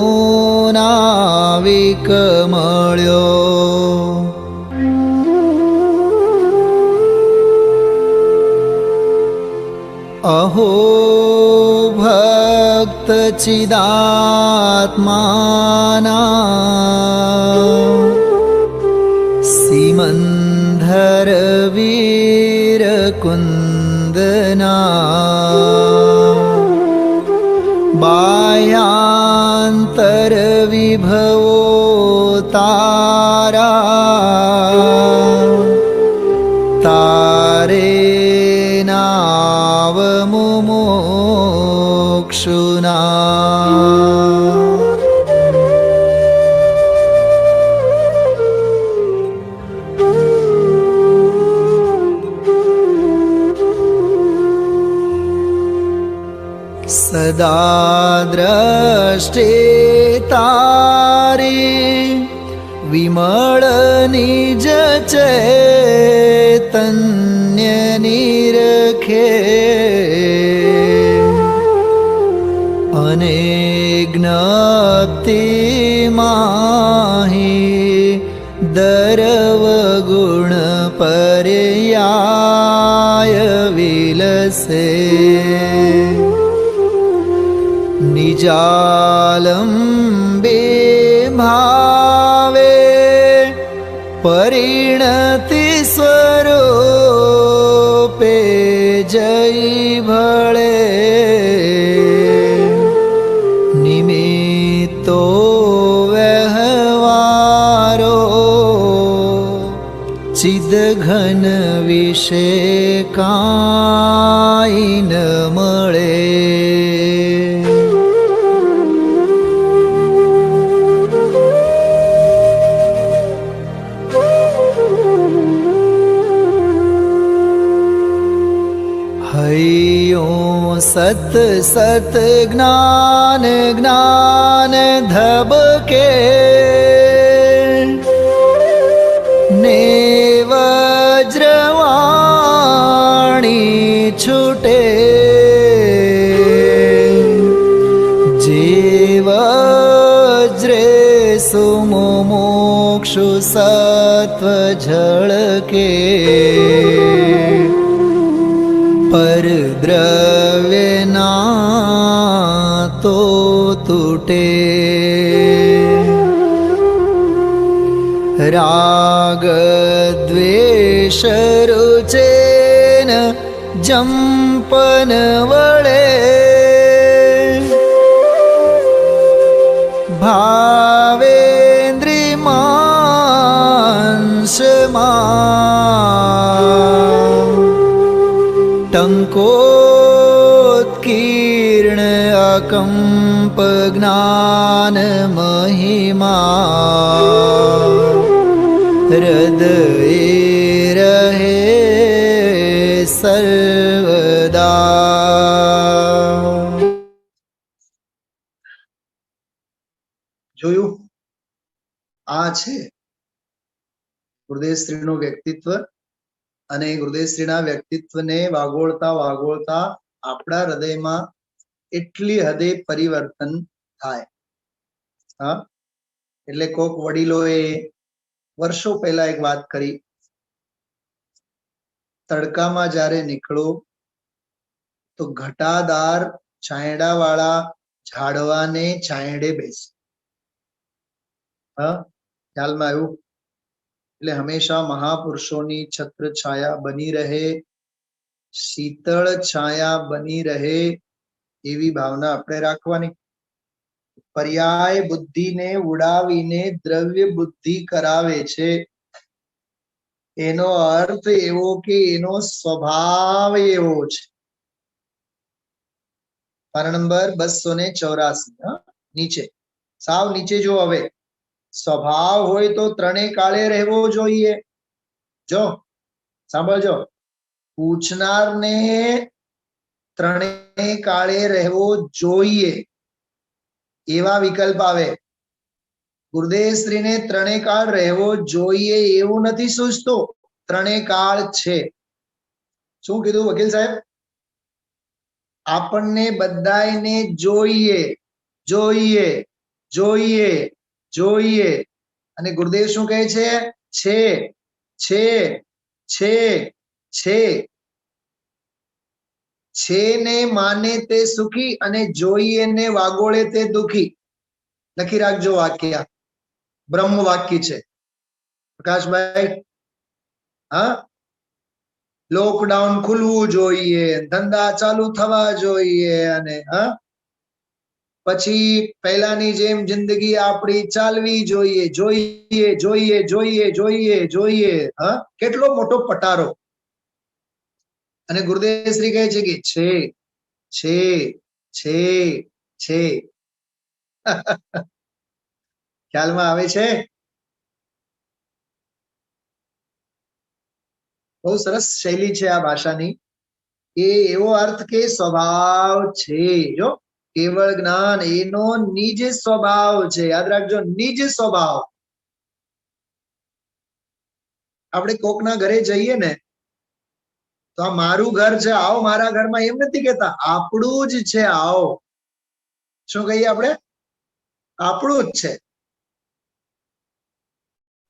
નાવિક મળ્યો. અહો ભક્ત ચિદાત્માના સિમંધર વીર કુંદના બાહ્યાંતર વિભવો તારા તારે નાવ મુમોક્ષુના. સદા દ્રષ્ટે તારી વિમળ નિજ ચૈતન્ય નિરખે અને જ્ઞપ્તિ માહી દરવ ગુણ પર્યાય વિલસે. નિજાલંબે ભાવે પરિણતિ સ્વરૂપે જઈ ભળે. નિમિત્તો વ્યવહારો ચિદ ઘન વિશે કાંઈ ન મળે. સત સત જ્ઞાન જ્ઞાન ધબકે ને વજ્રવાણી છૂટે. જે વજ્રે સુમોક્ષુ સત્વ ઝળકે પર દ્રવ્યના તો તૂટે. રાગ દ્વેષ રુચેન જંપન વળે ભાવેન્દ્રિમાંસમાં ટંકોત્કીર્ણ અકંપ જ્ઞાન મહિમા હૃદયે રહે સર્વદા. જોયું, આ છે ગુરુદેવશ્રીનું વ્યક્તિત્વ. અને ગુરુદેવશ્રીના વ્યક્તિત્વને વાગોળતા વાગોળતા આપણા હૃદયમાં એટલી હદે પરિવર્તન થાય. હા, એટલે કોક વડીલોએ વર્ષો પહેલા એક વાત કરી, તડકામાં જ્યારે નીકળો તો ઘટાદાર છાંયડા વાળા ઝાડવાને છાંયડે બેસે. હા, ખ્યાલમાં આવ્યું? એટલે હંમેશા મહાપુરુષોની છત્ર છાયા બની રહે, શીતળ છાયા બની રહે, એવી ભાવના આપણે રાખવાની. પર્યાય બુદ્ધિને ઉડાવીને દ્રવ્ય બુદ્ધિ કરાવે છે. એનો અર્થ એવો કે એનો સ્વભાવ એવો છે. પાના નંબર 284 નીચે, સાવ નીચે જો. હવે સ્વભાવ હોય તો ત્રણેય કાળે રહેવો જોઈએ. જો સાંભળજો, પૂછનારને ત્રણેય કાળે રહેવો જોઈએ એવા વિકલ્પ આવે. ગુરુદેવશ્રીને ત્રણેય કાળ રહેવો જોઈએ એવું નથી સૂચતો, ત્રણેય કાળ છે. શું કીધું વકીલ સાહેબ? આપણને બધાને જોઈએ જોઈએ જોઈએ જોઈએ. અને ગુરુદેવ શું કહે છે? છે છે છે છે. છે ને માને તે સુખી અને જોઈએ ને વાગોળે તે દુખી. લખી રાખજો વાક્ય, બ્રહ્મ વાક્ય છે પ્રકાશભાઈ. હા, લોકડાઉન ખુલવું જોઈએ, ધંધા ચાલુ થવા જોઈએ, અને પછી પહેલાની જેમ જિંદગી આપણી ચાલવી જોઈએ. જોઈએ જોઈએ જોઈએ જોઈએ જોઈએ. કેટલો મોટો પટારો. અને ગુરુદેવ શ્રી કહે છે કે છે છે છે છે. ખ્યાલમાં આવે છે? બહુ સરસ શૈલી છે આ ભાષાની. એ એવો અર્થ કે સ્વભાવ છે. જો કેવળ જ્ઞાન એનો નિજ સ્વભાવ છે. યાદ રાખજો, નિજ સ્વભાવ. આપણે કોકના ઘરે જઈએ ને તો આ મારું ઘર છે, આવો મારા ઘરમાં, એમ નથી કહેતા, આપણું જ છે, આવો. શું કહીએ આપણે? આપણું જ છે.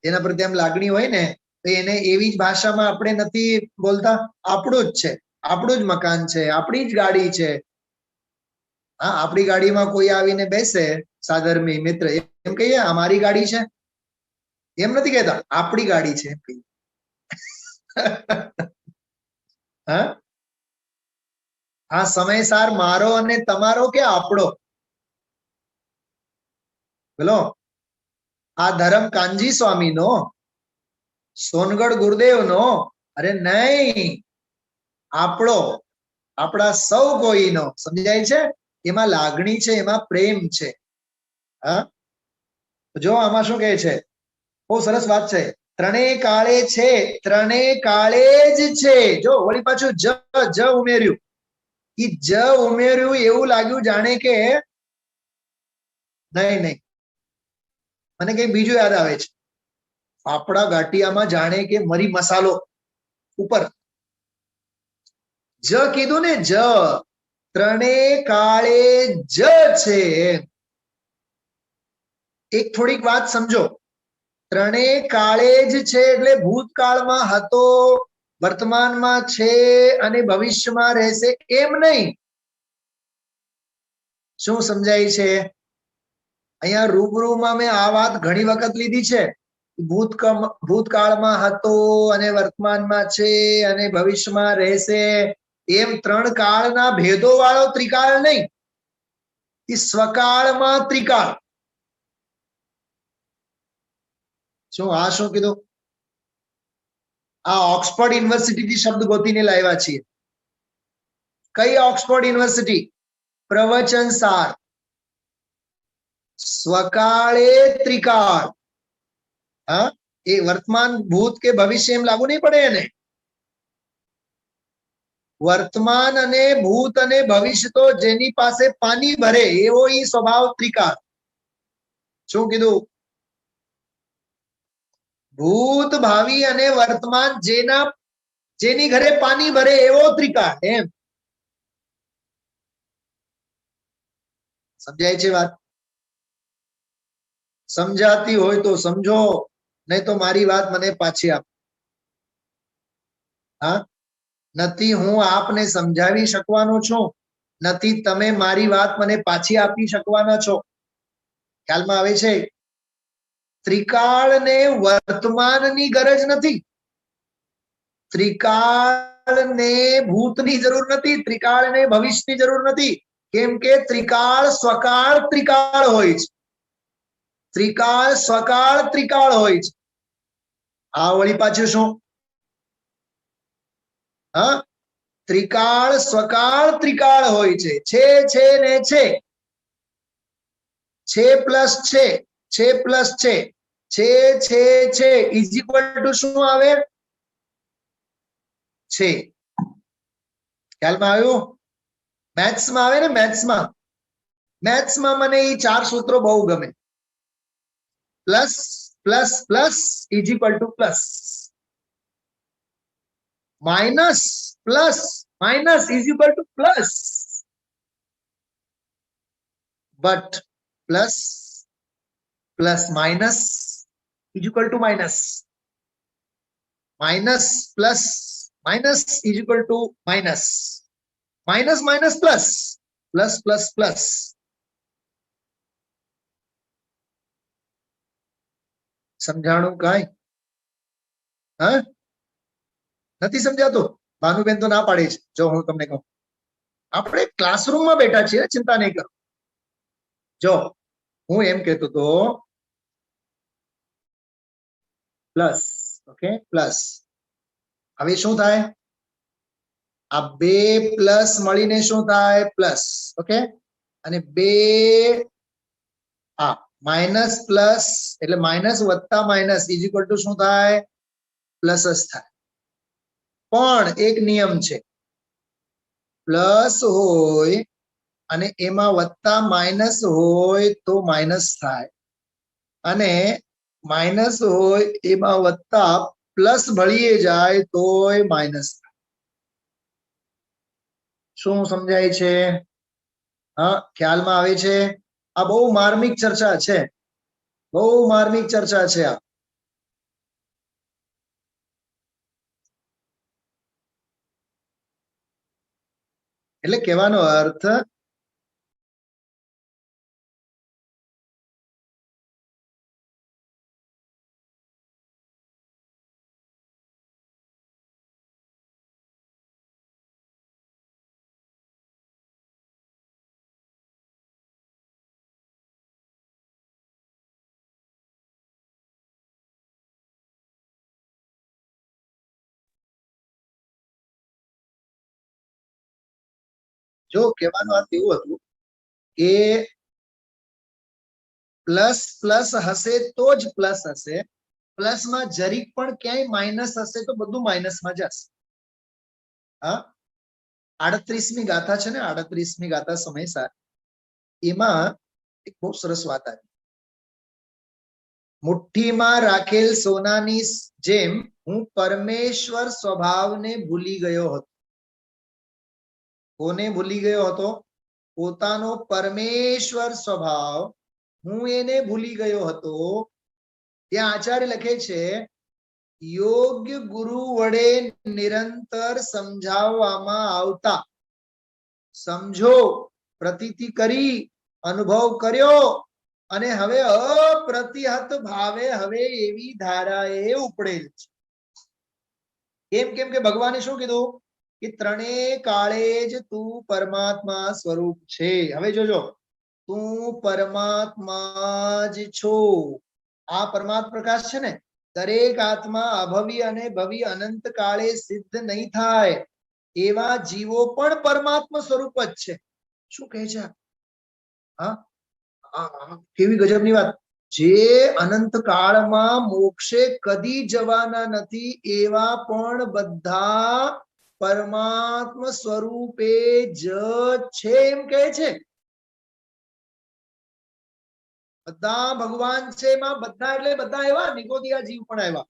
એના પ્રત્યે એમ લાગણી હોય ને તો એને એવી જ ભાષામાં આપણે નથી બોલતા, આપણું જ છે, આપણું જ મકાન છે, આપણી જ ગાડી છે. હા, આપણી ગાડીમાં કોઈ આવીને બેસે, સાધર્મી મિત્ર, એમ કહીએ અમારી ગાડી છે? એમ નથી કહેતા, આપણી ગાડી છે એમ કહીએ. હા, આ સમયસાર મારો અને તમારો કે આપણો? બોલો. આ ધર્મ કાનજી સ્વામીનો, સોનગઢ ગુરુદેવનો? અરે નહીં, આપણો, આપણા સૌ કોઈનો. સમજાય છે? એમાં લાગણી છે, એમાં પ્રેમ છે. હા, જો આમાં શું કહે છે? બહુ સરસ વાત છે. ત્રણેય કાળે છે, ત્રણેય કાળે જ છે. જો વળી પાછું જ ઉમેર્યું. ઈ જ ઉમેર્યું એવું લાગ્યું જાણે કે નહીં નહીં, મને કઈ બીજું યાદ આવે છે. ફાફડા ગાંઠિયામાં જાણે કે મરી મસાલો ઉપર જ કીધું ને, જ. ત્રણેય કાળે જ છે. એક થોડીક વાત સમજો. ત્રણેય કાળે જ છે એટલે ભૂતકાળમાં હતો, વર્તમાનમાં છે અને ભવિષ્યમાં રહેશે એમ નહીં. શું સમજાય છે? અહીંયા રૂબરૂમાં મેં આ વાત ઘણી વખત લીધી છે. ભૂતકાળમાં હતો અને વર્તમાનમાં છે અને ભવિષ્યમાં રહેશે, એમ ત્રણ કાળના ભેદો વાળો ત્રિકાળ નહીં. એ સ્વકાળમાં ત્રિકાળ. શું આ શું કીધું? આ ઓક્સફર્ડ યુનિવર્સિટીથી શબ્દ ગોતીને લાવ્યા છીએ. કઈ ઓક્સફર્ડ યુનિવર્સિટી? પ્રવચન સાર. સ્વકાળે ત્રિકાળ. હા, એ વર્તમાન, ભૂત કે ભવિષ્ય એમ લાગુ નહીં પડે એને. વર્તમાન અને ભૂત અને ભવિષ્ય તો જેની પાસે પાણી ભરે એવો ઈ સ્વભાવ ત્રિકાળ. શું કીધું? ભૂત, ભાવિ અને વર્તમાન જેની ઘરે પાણી ભરે એવો ત્રિકાળ. એમ સમજાય છે વાત? સમજાતી હોય તો સમજો, નહીં તો મારી વાત મને પાછી આપ. હા, નથી હું આપને સમજાવી શકવાનો છું, નથી તમે મારી વાત મને પાછી આપી શકવાના છો. ખ્યાલમાં આવે છે? ત્રિકાળને વર્તમાનની ગરજ નથી, ત્રિકાળને ભૂતની જરૂર નથી, ત્રિકાળને ભવિષ્યની જરૂર નથી. કેમ કે ત્રિકાળ સ્વકાળ ત્રિકાળ હોય છે. ત્રિકાળ સ્વકાળ ત્રિકાળ હોય છે. આ વળી પાછું શું? હા, ત્રિકાળ સ્વકાળ ત્રિકાળ હોય છે. છે ને છે પ્લસ છે પ્લસ છે ઇઝ ઇક્વલ ટુ શું આવે? છે. ખ્યાલમાં આવ્યું? મેથ્સમાં આવે ને, મેથ્સમાં મને એ ચાર સૂત્રો બહુ ગમે. Plus plus plus is equal to plus, minus plus minus is equal to plus, but plus plus minus is equal to minus. Minus plus minus is equal to minus. Minus minus plus. Plus plus plus. સમજાણું કાંઈ? હા, નથી સમજાતું? ભાનુબેન તો ના પાડે છે. જો હું તમને કહું, આપણે ક્લાસરૂમમાં બેઠા છીએ, ચિંતા નહીં કરો. જો હું એમ કહેતો તો પ્લસ, ઓકે, પ્લસ. હવે શું થાય? આ બે પ્લસ મળીને શું થાય? પ્લસ. ઓકે, અને બે આ માઇનસ પ્લસ એટલે માઇનસ વત્તા માઇનસ ઇઝ ઇક્વલ ટુ શું થાય? પ્લસ જ થાય. પણ એક નિયમ છે, પ્લસ હોય અને એમાં વત્તા માઇનસ હોય તો માઇનસ થાય, અને માઇનસ હોય એમાં વત્તા પ્લસ ભળીએ જાય તોય માઇનસ થાય. શું સમજાય છે? હા, ખ્યાલમાં આવે છે? આ બહુ માર્મિક ચર્ચા છે, બહુ માર્મિક ચર્ચા છે આ. એટલે કહેવાનો અર્થ જો કહેવાનો અર્થ એવું હતું કે પ્લસ પ્લસ હશે તો જ પ્લસ હશે, પ્લસમાં જરીક પણ ક્યાંય માઇનસ હશે તો બધું માઇનસમાં જશે. હા, 38મી ગાથા છે ને, 38મી ગાથા સમયસાર, એમાં એક બહુ સરસ વાત આવી. મુઠ્ઠીમાં રાખેલ સોનાની જેમ હું પરમેશ્વર સ્વભાવને ભૂલી ગયો હતો. કોને ભૂલી ગયો હતો? પોતાનો પરમેશ્વર સ્વભાવ હું એને ભૂલી ગયો હતો. ત્યાં આચાર્ય લખે છે, યોગ્ય ગુરુ વડે નિરંતર સમજાવવામાં આવતા સમજો, પ્રતીતિ કરી, અનુભવ કર્યો, અને હવે અપ્રતિહત ભાવે હવે એવી ધારાએ ઉપડેલ છે. કેમ? કેમ કે ભગવાને શું કીધું કે ત્રણેય કાળે જ તું પરમાત્મા સ્વરૂપ છે. હવે જોજો, તું પરમાત્મા જ છો. આ પરમાત્મા પ્રકાશ છે ને, દરેક આત્મા અભવી અને ભવી અનંત કાળે સિદ્ધ નહીં થાય એવા જીવો પણ પરમાત્મા સ્વરૂપ જ છે. શું કહે છે? હા, કેવી ગજબની વાત. જે અનંત કાળમાં મોક્ષે કદી જવાના નથી એવા પણ બધા પરમાત્મા સ્વરૂપે જ છે એમ કહે છે. બધા ભગવાન છે એમાં બધા, એટલે બધા એવા નિગોદિયા જીવ પણ આવ્યા.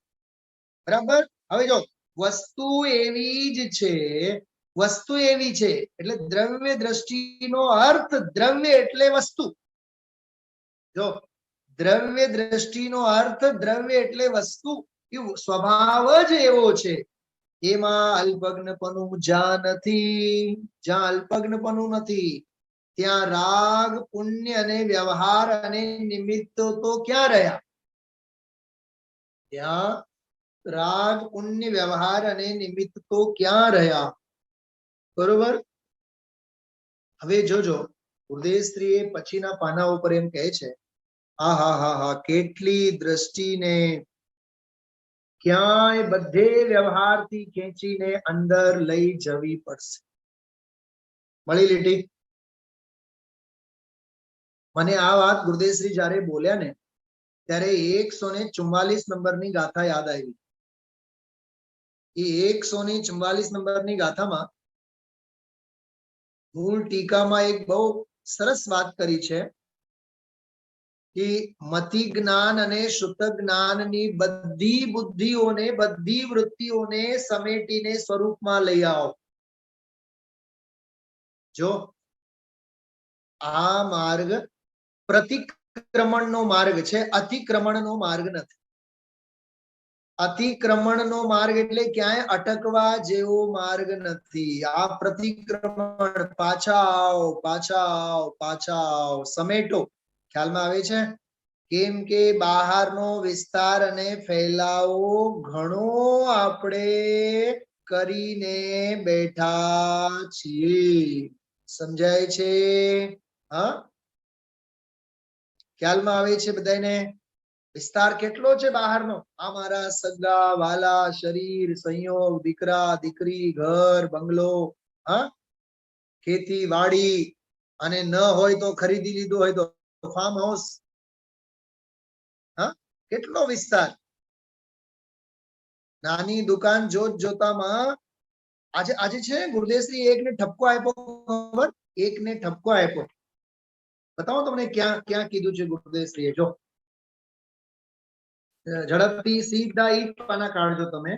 બરાબર? હવે જો વસ્તુ એવી જ છે, વસ્તુ એવી છે એટલે દ્રવ્ય દ્રષ્ટિનો અર્થ દ્રવ્ય એટલે વસ્તુ. જો દ્રવ્ય દ્રષ્ટિનો અર્થ દ્રવ્ય એટલે વસ્તુ, એ સ્વભાવ જ એવો છે. એમાં અલ્પજ્ઞપણું જ્યાં નથી, જ્યાં અલ્પજ્ઞપણું નથી ત્યાં રાગ પુણ્ય અને વ્યવહાર અને નિમિત્તો તો ક્યાં રહ્યા? ત્યાં રાગ પુણ્ય વ્યવહાર અને નિમિત્ત તો ક્યાં રહ્યા? બરોબર? હવે જોજો, ગુરુદેવશ્રીએ પછીના પાના ઉપર એમ કહે છે, હા હા હા હા, કેટલી દ્રષ્ટિને ક્યાંય બધે વ્યવહારથી ખેંચીને અંદર લઈ જવી પડશે. મળી લીટી? મને આ વાત ગુરુદેવશ્રી જયારે બોલ્યા ને ત્યારે 144 નંબરની ગાથા યાદ આવી. એ 144 નંબરની ગાથામાં મૂળ ટીકામાં એક બહુ સરસ વાત કરી છે કે મતિ જ્ઞાન અને શુદ્ધ જ્ઞાનની બધી બુદ્ધિઓને, બધી વૃત્તિઓને સમેટીને સ્વરૂપમાં લઈ આવો. જો આ માર્ગ પ્રતિક્રમણનો માર્ગ છે, અતિક્રમણનો માર્ગ નથી. અતિક્રમણનો માર્ગ એટલે ક્યાંય અટકવા જેવો માર્ગ નથી. આ પ્રતિક્રમણ, પાછા આવો, પાછા આવો, પાછા આવો, સમેટો. ખ્યાલમાં આવે છે? કેમ કે બહારનો વિસ્તાર અને ફેલાવો ઘણો આપણે કરીને બેઠા છીએ. સમજાય છે? હા, ખ્યાલમાં આવે છે બધાને? વિસ્તાર કેટલો છે બહારનો? આ મારા સગા વાલા, શરીર, સંયોગ, દીકરા દીકરી, ઘર બંગલો, હા, ખેતી વાડી, અને ન હોય તો ખરીદી લીધું હોય તો ફાર્મ હાઉસ. હા, કેટલો વિસ્તાર. નાની દુકાન જોત જોતામાં આજે છે ગુરુદેવશ્રી એકને ઠપકો આપ્યો. ખબર? એકને ઠપકો આપ્યો. બતાવો તમને ક્યાં ક્યાં કીધું છે ગુરુદેવશ્રીએ. જો ઝડપથી સીધા ઈ પાના કાઢજો તમે.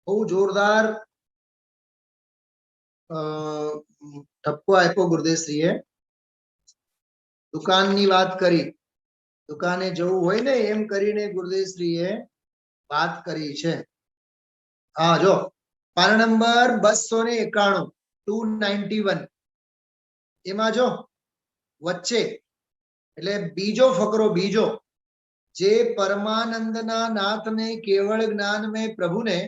બહુ જોરદાર ઠપકો આપ્યો ગુરુદેવશ્રીએ. દુકાનની વાત કરી, દુકાને જવું હોય ને એમ કરીને ગુરુદેવશ્રીએ વાત કરી છે. હા, જો પાના નંબર 291, 291. એમાં જો વચ્ચે એટલે બીજો ફકરો, બીજો, જે પરમાનંદના નાથને કેવળ જ્ઞાન में પ્રભુને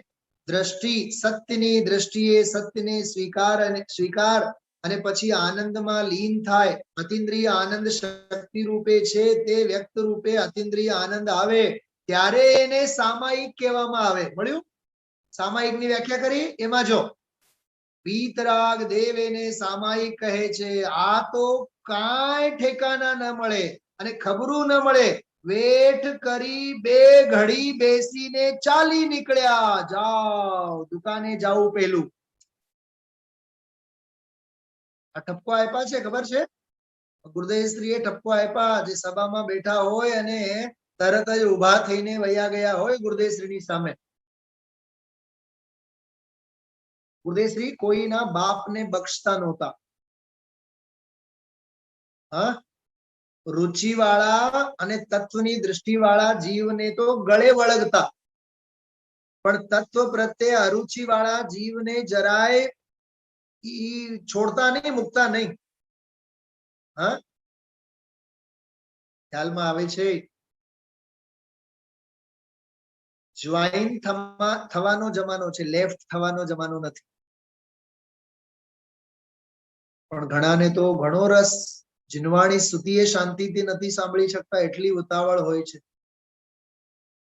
દ્રષ્ટિ, સત્યની દ્રષ્ટિએ સત્યને સ્વીકાર અને પછી આનંદમાં લીન થાય. અતિન્દ્રિય આનંદ શક્તિ રૂપે છે, તે વ્યક્ત રૂપે અતિન્દ્રિય આનંદ આવે ત્યારે એને સામાયિક કહેવામાં આવે. મળ્યું? સામાયિકની વ્યાખ્યા કરી. એમાં જો વીતરાગ દેવ એને સામાયિક કહે છે. આ તો કાંઈ ઠેકાના ન મળે અને ખબરું ન મળે. વેઠ કરી બે ઘડી બેસીને ચાલી નીકળ્યા. જાઓ, દુકાને જાવું પહેલું. આ ઠપકો આપ્યા છે, ખબર છે? ગુરુદેવશ્રીએ ઠપકો આપ્યા. જે સભામાં બેઠા હોય અને તરત જ ઉભા થઈને વયા ગયા હોય ગુરુદેવશ્રીની સામે. ગુરુદેવશ્રી કોઈના બાપને બક્ષતા નહોતા. હા, રુચિવાળા અને તત્વની દ્રષ્ટિવાળા જીવને તો ગળે વળગતા, પણ તત્વ પ્રત્યે અરુચિવાળા જીવને જરાય છોડતા નહીં, મૂકતા નહીં. હા, ખ્યાલમાં આવે છે? જ્વાઈન થવાનો જમાનો છે, લેફ્ટ થવાનો જમાનો નથી. પણ ઘણાને તો ઘણો રસ. જીનવાણી સ્તુતિએ શાંતિથી નથી સાંભળી શકતા, એટલી ઉતાવળ હોય છે.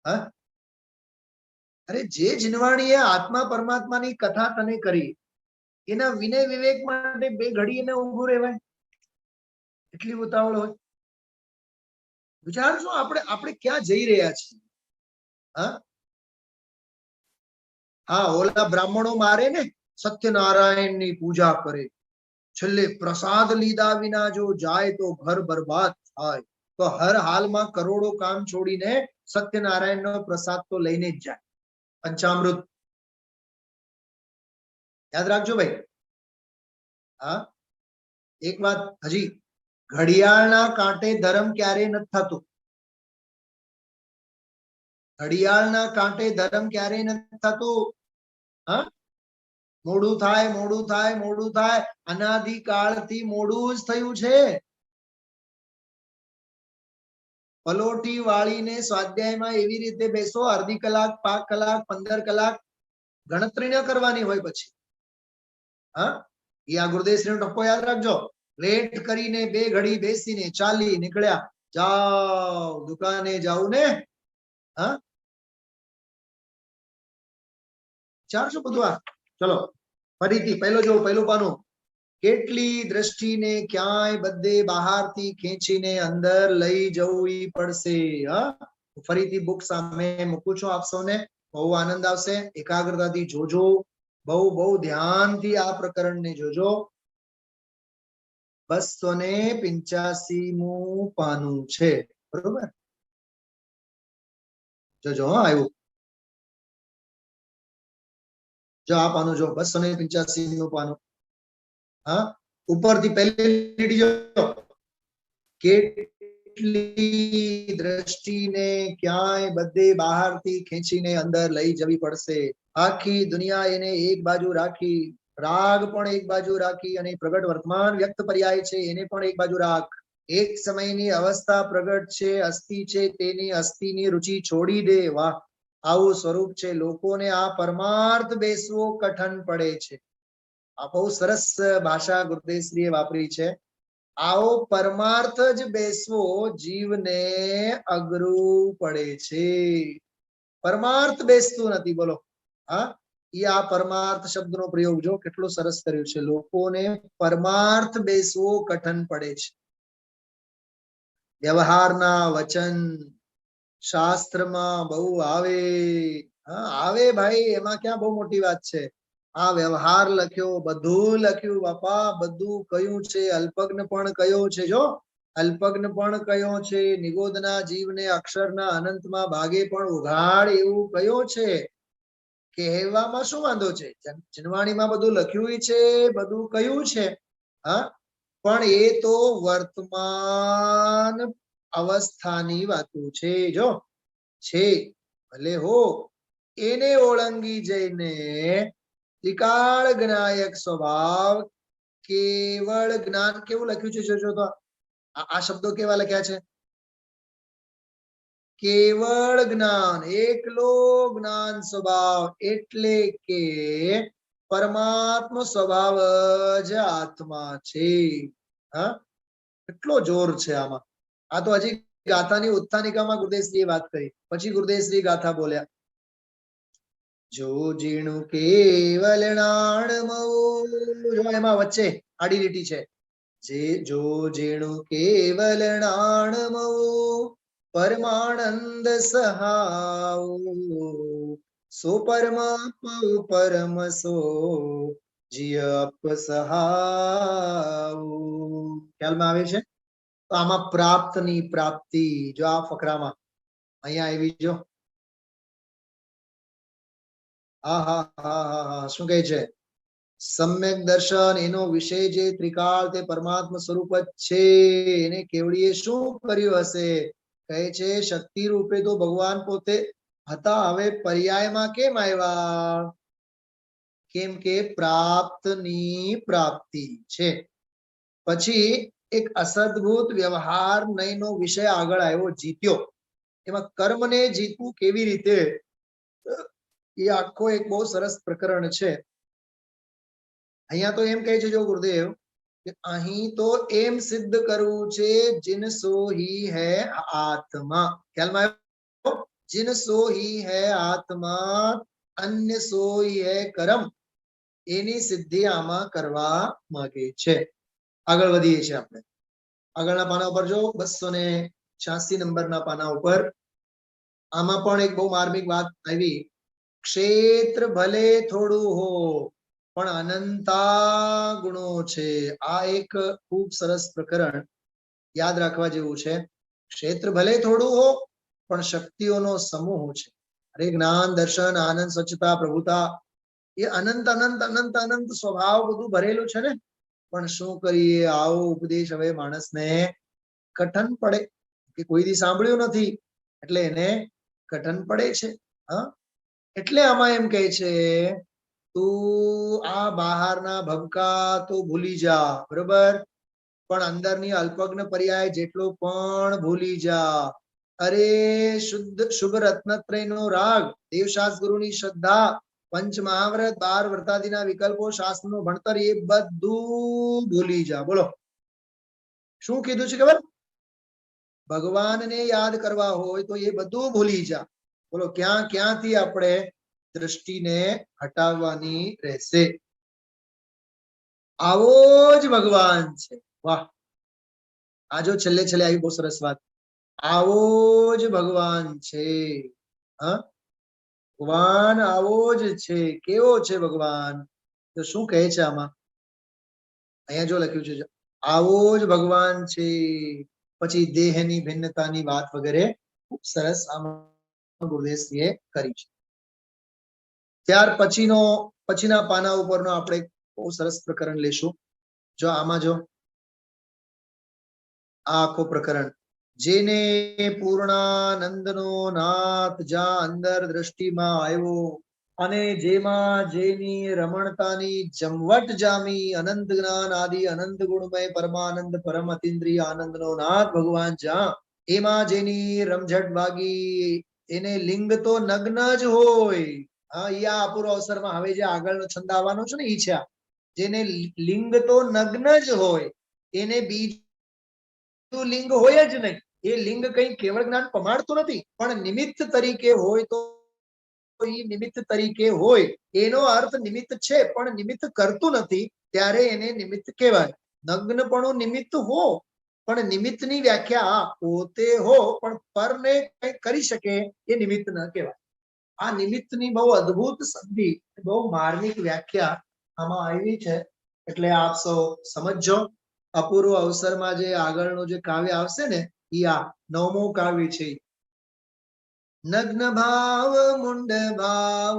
હા, અરે જે જીનવાણીએ આત્મા પરમાત્માની કથા તને કરી, એના વિનય વિવેક માટે બે ઘડી એને ઊભું રહેવાય, એટલી ઉતાવળ હોય. વિચારજો આપણે ક્યાં જઈ રહ્યા છીએ. હા, હા, ઓલા બ્રાહ્મણો મારે ને સત્યનારાયણની પૂજા કરે, છેલ્લે પ્રસાદ લીધા વિના જો જાય તો ઘર બરબાદ થાય, તો હર હાલમાં કરોડો કામ છોડીને સત્યનારાયણનો પ્રસાદ તો લઈને જ જાય. પંચામૃત યાદ રાખજો ભાઈ. હા, એક વાત હજી, ઘડિયાળના કાંટે ધર્મ ક્યારે નથી થતું. ઘડિયાળના કાંટે ધર્મ ક્યારે નથી થતું. હા, મોડું થાય, મોડું થાય, મોડું થાય. અનાદિકાળથી મોડું જ થયું છે. પલોટી વાળીને સ્વાધ્યાયમાં એવી રીતે બેસો, અડધી કલાક, 5 કલાક, 15 કલાક ગણતરી ન કરવાની હોય પછી. હા, એ આ ગુરુદેવશ્રીનો ટપ્પો યાદ રાખજો. લેટ કરીને બે ઘડી બેસીને ચાલી નીકળ્યા. જાઓ, દુકાને જાવું ને. હા, ચારસો બધું. આ ચલો ફરીથી પહેલો જો, પહેલું પાનું. કેટલી દ્રષ્ટિને ક્યાંય બધે બહારથી ખેંચીને અંદર લઈ જવી પડશે. હા, ફરીથી બુક સામે મૂકું છું આપ સૌને. બહુ આનંદ આવશે. એકાગ્રતાથી જોજો, બહુ બહુ ધ્યાનથી આ પ્રકરણને જોજો. 285મું પાનું છે, બરોબર? જોજો. હા, આવ્યું. જો આ પાનું જો, 285મું પાનું. હા, ઉપરથી પહેલી લીટી જો, એટલી દ્રષ્ટિને ક્યાંય બધે બહારથી ખેંચીને અંદર લઈ જવી પડશે. આખી દુનિયા એને એક બાજુ રાખી, રાગ પણ એક બાજુ રાખી, અને પ્રગટ વર્તમાન વ્યક્ત પર્યાય છે એને પણ એક બાજુ રાખ. એક સમયની અવસ્થા પ્રગટ છે, અસ્થિ છે, તેની અસ્થિની રુચિ છોડી દે. વાહ, આવું સ્વરૂપ છે. લોકોને આ પરમાર્થ બેસવો કઠણ પડે છે. આ બહુ સરસ ભાષા ગુરુદેવશ્રીએ વાપરી છે. આવો પરમાર્થ જ બેસવો જીવને અઘરું પડે છે. પરમાર્થ બેસતું નથી. બોલો, હા, એ આ પરમાર્થ શબ્દનો પ્રયોગ જો કેટલો સરસ કર્યો છે. લોકોને પરમાર્થ બેસવો કઠણ પડે છે. વ્યવહારના વચન શાસ્ત્રમાં બહુ આવે. હા, આવે ભાઈ, એમાં ક્યાં બહુ મોટી વાત છે. આ વ્યવહાર લખ્યો, બધું લખ્યું બાપા, બધું કયું છે. અલ્પજ્ઞ પણ કયો છે. જો અલ્પજ્ઞ પણ કયો છે. નિગોદના જીવને અક્ષરના અનંતમાં ભાગે પણ ઉઘાડ એવું કયો છે. કહેવામાં શું વાંધો છે? જનવાણીમાં બધું લખ્યું છે, બધું કયું છે. હા, પણ એ તો વર્તમાન અવસ્થાની વાતો છે. જો છે ભલે હો, એને ઓળંગી જઈને ત્રિકાળ જ્ઞાયક સ્વભાવ કેવળ જ્ઞાન. કેવું લખ્યું છે જોજો તો, આ શબ્દો કેવા લખ્યા છે? કેવળ જ્ઞાન, એકલો જ્ઞાન સ્વભાવ, એટલે કે પરમાત્મ સ્વભાવ જ આત્મા છે. હા, કેટલો જોર છે આમાં. આ તો હજી ગાથાની ઉત્થાનિકામાં ગુરુદેવશ્રીએ વાત કરી, પછી ગુરુદેવશ્રી ગાથા બોલ્યા. જો જીણું કેવલ નાણમવું, જો એમાં વચ્ચે આડી લીટી છે. જે જો જીણું કેવલ નાણમવું, પરમાનંદ સહાવ, સો પરમ પરમ સો જીય અપ સહાવ. ખ્યાલમાં આવે છે? તો આમાં પ્રાપ્તની પ્રાપ્તિ જો આ ફકરામાં અહીંયા આવી. જો શું કહે છે? સમ્યક દર્શન, એનો વિષય જે ત્રિકાળ, તે પરમાત્મા સ્વરૂપ જ છે. એને કેવડીએ શું કર્યું હશે? કહે છે શક્તિ રૂપે તો ભગવાન પોતે હતા, હવે પર્યાયમાં કેમ આવ્યા? કેમ કે પ્રાપ્તની પ્રાપ્તિ છે. પછી એક અસદભૂત વ્યવહાર નયનો વિષય આગળ આવ્યો, જીત્યો. એમાં કર્મને જીતવું કેવી રીતે, એ આખો એક બહુ સરસ પ્રકરણ છે. અહીંયા તો એમ કહે છે જો ગુરુદેવ કે અહીં તો એમ સિદ્ધ કરવું છે, જીન સોહી હૈ આત્મા. ખ્યાલમાં આવ્યો? જીન સોહી હૈ આત્મા, અન્ય સોહી હૈ કર્મ. એની સિદ્ધિ આમાં કરવા માંગે છે. આગળ વધીએ છીએ આપણે. આગળના પાના ઉપર જો 286 નંબરના પાના ઉપર આમાં પણ એક બહુ માર્મિક વાત આવી. ક્ષેત્ર ભલે થોડું હો પણ અનંતા ગુણો છે. આ એક ખૂબ સરસ પ્રકરણ યાદ રાખવા જેવું છે. ક્ષેત્ર ભલે થોડું હો પણ શક્તિઓનો સમૂહ છે. અરે જ્ઞાન, દર્શન, આનંદ, સ્વચ્છતા, પ્રભુતા, એ અનંત અનંત અનંત અનંત સ્વભાવ બધું ભરેલું છે ને. પણ શું કરીએ, આવો ઉપદેશ હવે માણસને કઠણ પડે, કે કોઈ દી સાંભળ્યું નથી એટલે એને કઠણ પડે છે. હા, એટલે આમાં એમ કહે છે તું આ બહારના ભબકા તો ભૂલી જા, બરોબર, પણ અંદરની અલ્પજ્ઞ પર્યાય જેટલો પણ ભૂલી જા. અરે શુદ્ધ શુભ રત્નત્રયનો રાગ, દેવશાસ્ત્ર ગુરુની શ્રદ્ધા, પંચ મહાવ્રત, 12 વ્રતાદિના વિકલ્પો, શાસ્ત્રનું ભણતર, એ બધું ભૂલી જા. બોલો શું કીધું છે ખબર? ભગવાનને યાદ કરવા હોય તો એ બધું ભૂલી જા. બોલો ક્યાં ક્યાંથી આપણે દ્રષ્ટિને હટાવવાની રહેશે? આવો જ ભગવાન છે. વાહ, આ જો છેલ્લે છેલ્લે આવી બહુ સરસ વાત. આવો જ ભગવાન છે. હા, ભગવાન આવો જ છે. કેવો છે ભગવાન? તો શું કહે છે આમાં? અહીંયા જો લખ્યું છે આવો જ ભગવાન છે. પછી દેહની ભિન્નતાની વાત વગેરે ખૂબ સરસ આમાં ગુરુદેવશ્રીએ કરી છે. ત્યાર પછીના પાના ઉપરનો આપણે બહુ સરસ પ્રકરણ લેશું. જો આમાં જો આ આખો પ્રકરણ જેને પૂર્ણાનંદનો નાથ જા અંદર દ્રષ્ટિમાં આવ્યો અને જેમાં જેની રમણતાની જમવટ જામી અનંત જ્ઞાન આદિ અનંત ગુણમય પરમાનંદ પરમ અતિન્દ્રિય આનંદનો નાથ ભગવાન જ્યાં એમાં જેની રમઝટ વાગી એને લિંગ તો નગ્ન જ હોય. હા, ઈ આ અપૂર્વ અવસરમાં હવે જે આગળનો છંદ આવવાનો છે ને ઈ છે. જેને લિંગ તો નગ્ન જ હોય એને બીજું લિંગ હોય જ નહીં. એ લિંગ કઈ કેવળ જ્ઞાન પમાડતું નથી, પણ નિમિત્ત તરીકે હોય તો ઈ નિમિત્ત તરીકે હોય એનો અર્થ નિમિત્ત છે પણ નિમિત્ત કરતું નથી ત્યારે એને નિમિત્ત કહેવાય. નગ્નપણું નિમિત્ત હો પણ નિમિત્તની વ્યાખ્યા પોતે હો પણ પરને કઈ કરી શકે એ નિમિત્ત ન કહેવાય. આ નિમિત્તની બહુ અદ્ભુત સંધિ, બહુ માર્મિક વ્યાખ્યા આમાં આવી છે, એટલે આપ સૌ સમજો. અપૂર્વ અવસરમાં જે આગળનું જે કાવ્ય આવશે ને ઈ આ 9મું કાવ્ય છે. નગ્ન ભાવ મુંડ ભાવ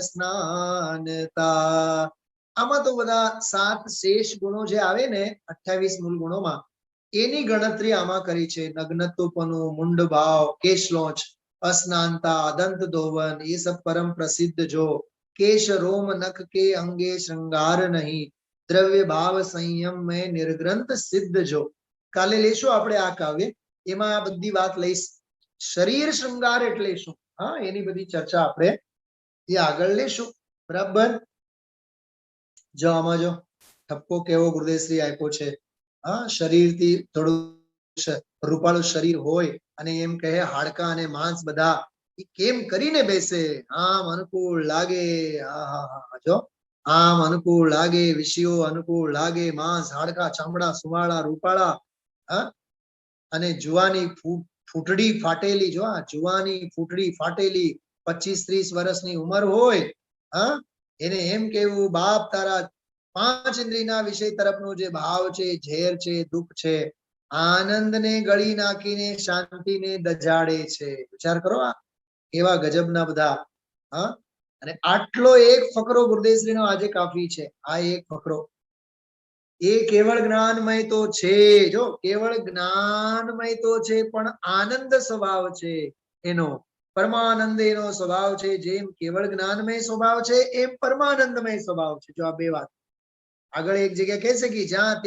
સ્નાનતા. આમાં તો બધા 7 શેષ ગુણો જે આવે ને 28 મૂળ ગુણોમાં એની ગણતરી આમાં કરી છે. નગ્નત્વપનું, મુંડ ભાવ, કેશલોચ, अस्नानता, दंत धोवन, ये सब परम प्रसिद्ध जो. केश रोम नख के अंगे श्रृंगार नहीं, द्रव्य भाव संयम में निर्ग्रंथ सिद्ध जो. કાલે લેશું આપણે આ કાવ્ય, એમાં આ બધી વાત લઈશ. શરીર શૃંગાર એટલે શું, હા, એની બધી ચર્ચા આપણે એ આગળ લેશું. બરાબર. જો આમાં જો ઠપકો કેવો ગુરુદેવશ્રી આપ્યો છે. હા, શરીરથી થોડું રૂપાળું શરીર હોય અને એમ કહે હાડકા અને માંસ બધા કેમ કરીને બેસે, આમ અનુકૂળ લાગે. જો આમ અનુકૂળ લાગે, વિષયો અનુકૂળ લાગે, માંસ હાડકા ચામડા સુવાળા રૂપાળા. અને જુવાની ફૂટડી ફાટેલી, જો આ જુવાની ફૂટડી ફાટેલી 25-30 વર્ષની ઉંમર હોય, હા, એને એમ કેવું બાપ તારા 5 ઇન્દ્રિયના વિષય તરફનો જે ભાવ છે, ઝેર છે, દુઃખ છે, આનંદને ગળી નાખીને શાંતિને દજાડે છે. વિચાર કરો આ એવા ગજબના બધા. હા, અને આટલો એક ફકરો ગુરુદેવશ્રીનો આજે કાફી છે. આ એક ફકરો એ કેવળ જ્ઞાનમય તો છે, જો કેવળ જ્ઞાનમય તો છે પણ આનંદ સ્વભાવ છે એનો, પરમાનંદ એનો સ્વભાવ છે. જેમ કેવળ જ્ઞાનમય સ્વભાવ છે એમ પરમાનંદમય સ્વભાવ છે. જો આ બે વાત આગળ એક જગ્યા કહે છે કે જ્યાં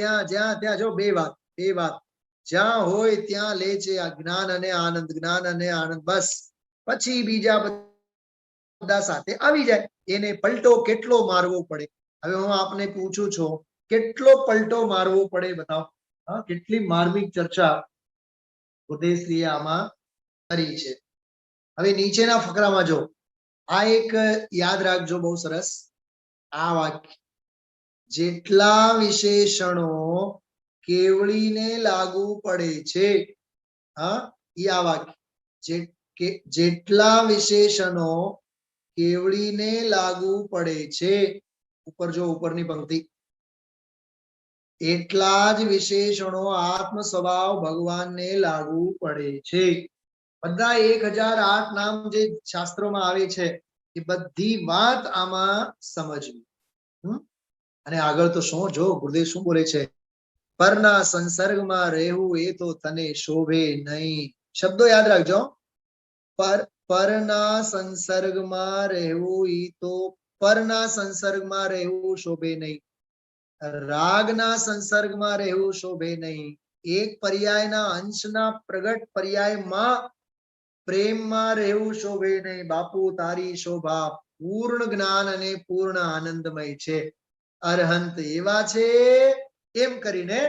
ત્યાં જો બે વાત જ્યાં હોય ત્યાં લે છે આ જ્ઞાન અને આનંદ, જ્ઞાન અને આનંદ, બસ. પછી બીજા બધા સાથે આવી જાય. એને પલટો કેટલો મારવો પડે. હવે હું આપને પૂછું છું, કેટલો પલટો મારવો પડે બતાવો. હા, કેટલી માર્મિક ચર્ચા ગુરુદેવશ્રીએ આમાં કરી છે. હવે નીચેના ફકરામાં જો આ એક યાદ રાખજો, બહુ સરસ આ વાક્ય. જેટલા વિશેષણો કેવળીને લાગુ પડે છે, હા, ઈ આ વાક્ય. જેટલા વિશેષણો કેવળીને લાગુ પડે છે, ઉપર જો ઉપરની પંક્તિ, એટલા જ વિશેષણો આત્મ સ્વભાવ ભગવાનને લાગુ પડે છે. બધા 1008 નામ જે શાસ્ત્રોમાં આવે છે એ બધી વાત આમાં સમજવી. અને આગળ તો શું જો ગુરુદેવ શું બોલે છે, પરના સંસર્ગમાં રહેવું એ તો તને શોભે નહીં. શબ્દો યાદ રાખજો. પરના સંસર્ગમાં રહેવું એ તો પરના સંસર્ગમાં રહેવું શોભે નહીં, રાગના સંસર્ગમાં રહેવું શોભે નહીં, એક પર્યાયના અંશના પ્રગટ પર્યાયમાં પ્રેમમાં રહેવું શોભે નહીં. બાપુ તારી શોભા પૂર્ણ જ્ઞાન અને પૂર્ણ આનંદમય છે. અરહંત એવા છે એમ કરીને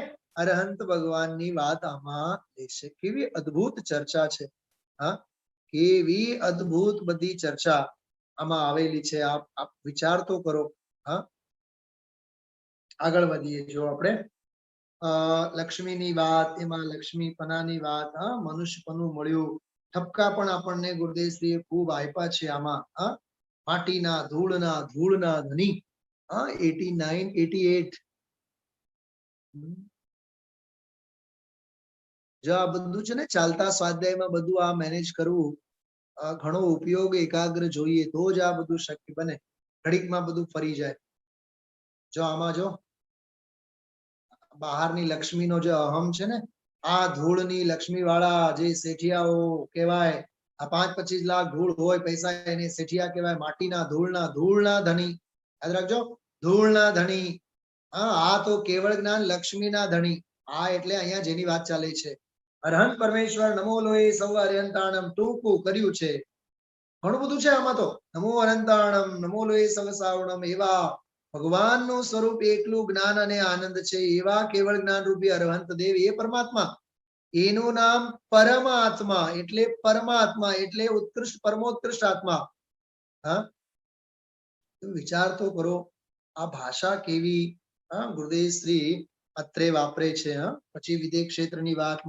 અરહંત ભગવાનની વાત આમાં લેશે. કેવી અદ્ભુત ચર્ચા છે. હા, કેવી અદ્ભુત બધી ચર્ચા આમાં આવેલી છે. આપ વિચાર તો કરો. હા, આગળ વધીએ. જો આપણે લક્ષ્મીની વાત, એમાં લક્ષ્મીપનાની વાત, હા, મનુષ્યપનું મળ્યું. ઠપકા પણ આપણને ગુરુદેવશ્રીએ ખૂબ આપ્યા છે આમાં. હા, માટીના ધૂળના ધની. હા, 89, 88. જો આ બધું છે ને ચાલતા સ્વાધ્યાયમાં બધું આ મેનેજ કરવું ઘણો ઉપયોગ એકાગ્ર જોઈએ તો જ આ બધું શક્ય બને. ઘડીકમાં બધું ફરી જાય. જો આમાં જો બહારની લક્ષ્મીનો જે અહમ છે ને આ ધૂળની લક્ષ્મી વાળા જે શેઠિયાઓ કહેવાય, આ 5-25 લાખ ધૂળ હોય પૈસા એને શેઠિયા કહેવાય, માટીના ધૂળના ધણી. યાદ રાખજો, ધૂળના ધણી. આ તો કેવળ જ્ઞાન લક્ષ્મીના ધણી. આ એટલે અહીંયા જેની વાત ચાલે છે. અરહંત પરમેશ્વર નમો લોહે સૌ અર્યંતાણમ ટૂંકું કર્યું છે. ઘણું બધું છે આમાં તો. નમો અનંતાણમ નમો લોહે સવ સાવણમ. એવા ભગવાનનું સ્વરૂપ એકલું જ્ઞાન અને આનંદ છે. એવા કેવળ જ્ઞાન રૂપી અરહંત દેવ એ પરમાત્મા. એનું નામ પરમાત્મા. એટલે પરમાત્મા એટલે ઉત્કૃષ્ટ પરમોત્કૃષ્ટ આત્મા. હા, વિચાર તો કરો આ ભાષા કેવી ગુરુદેવ શ્રી અત્રે વાપરે છે. પછી વિદેહ ક્ષેત્રની વાત,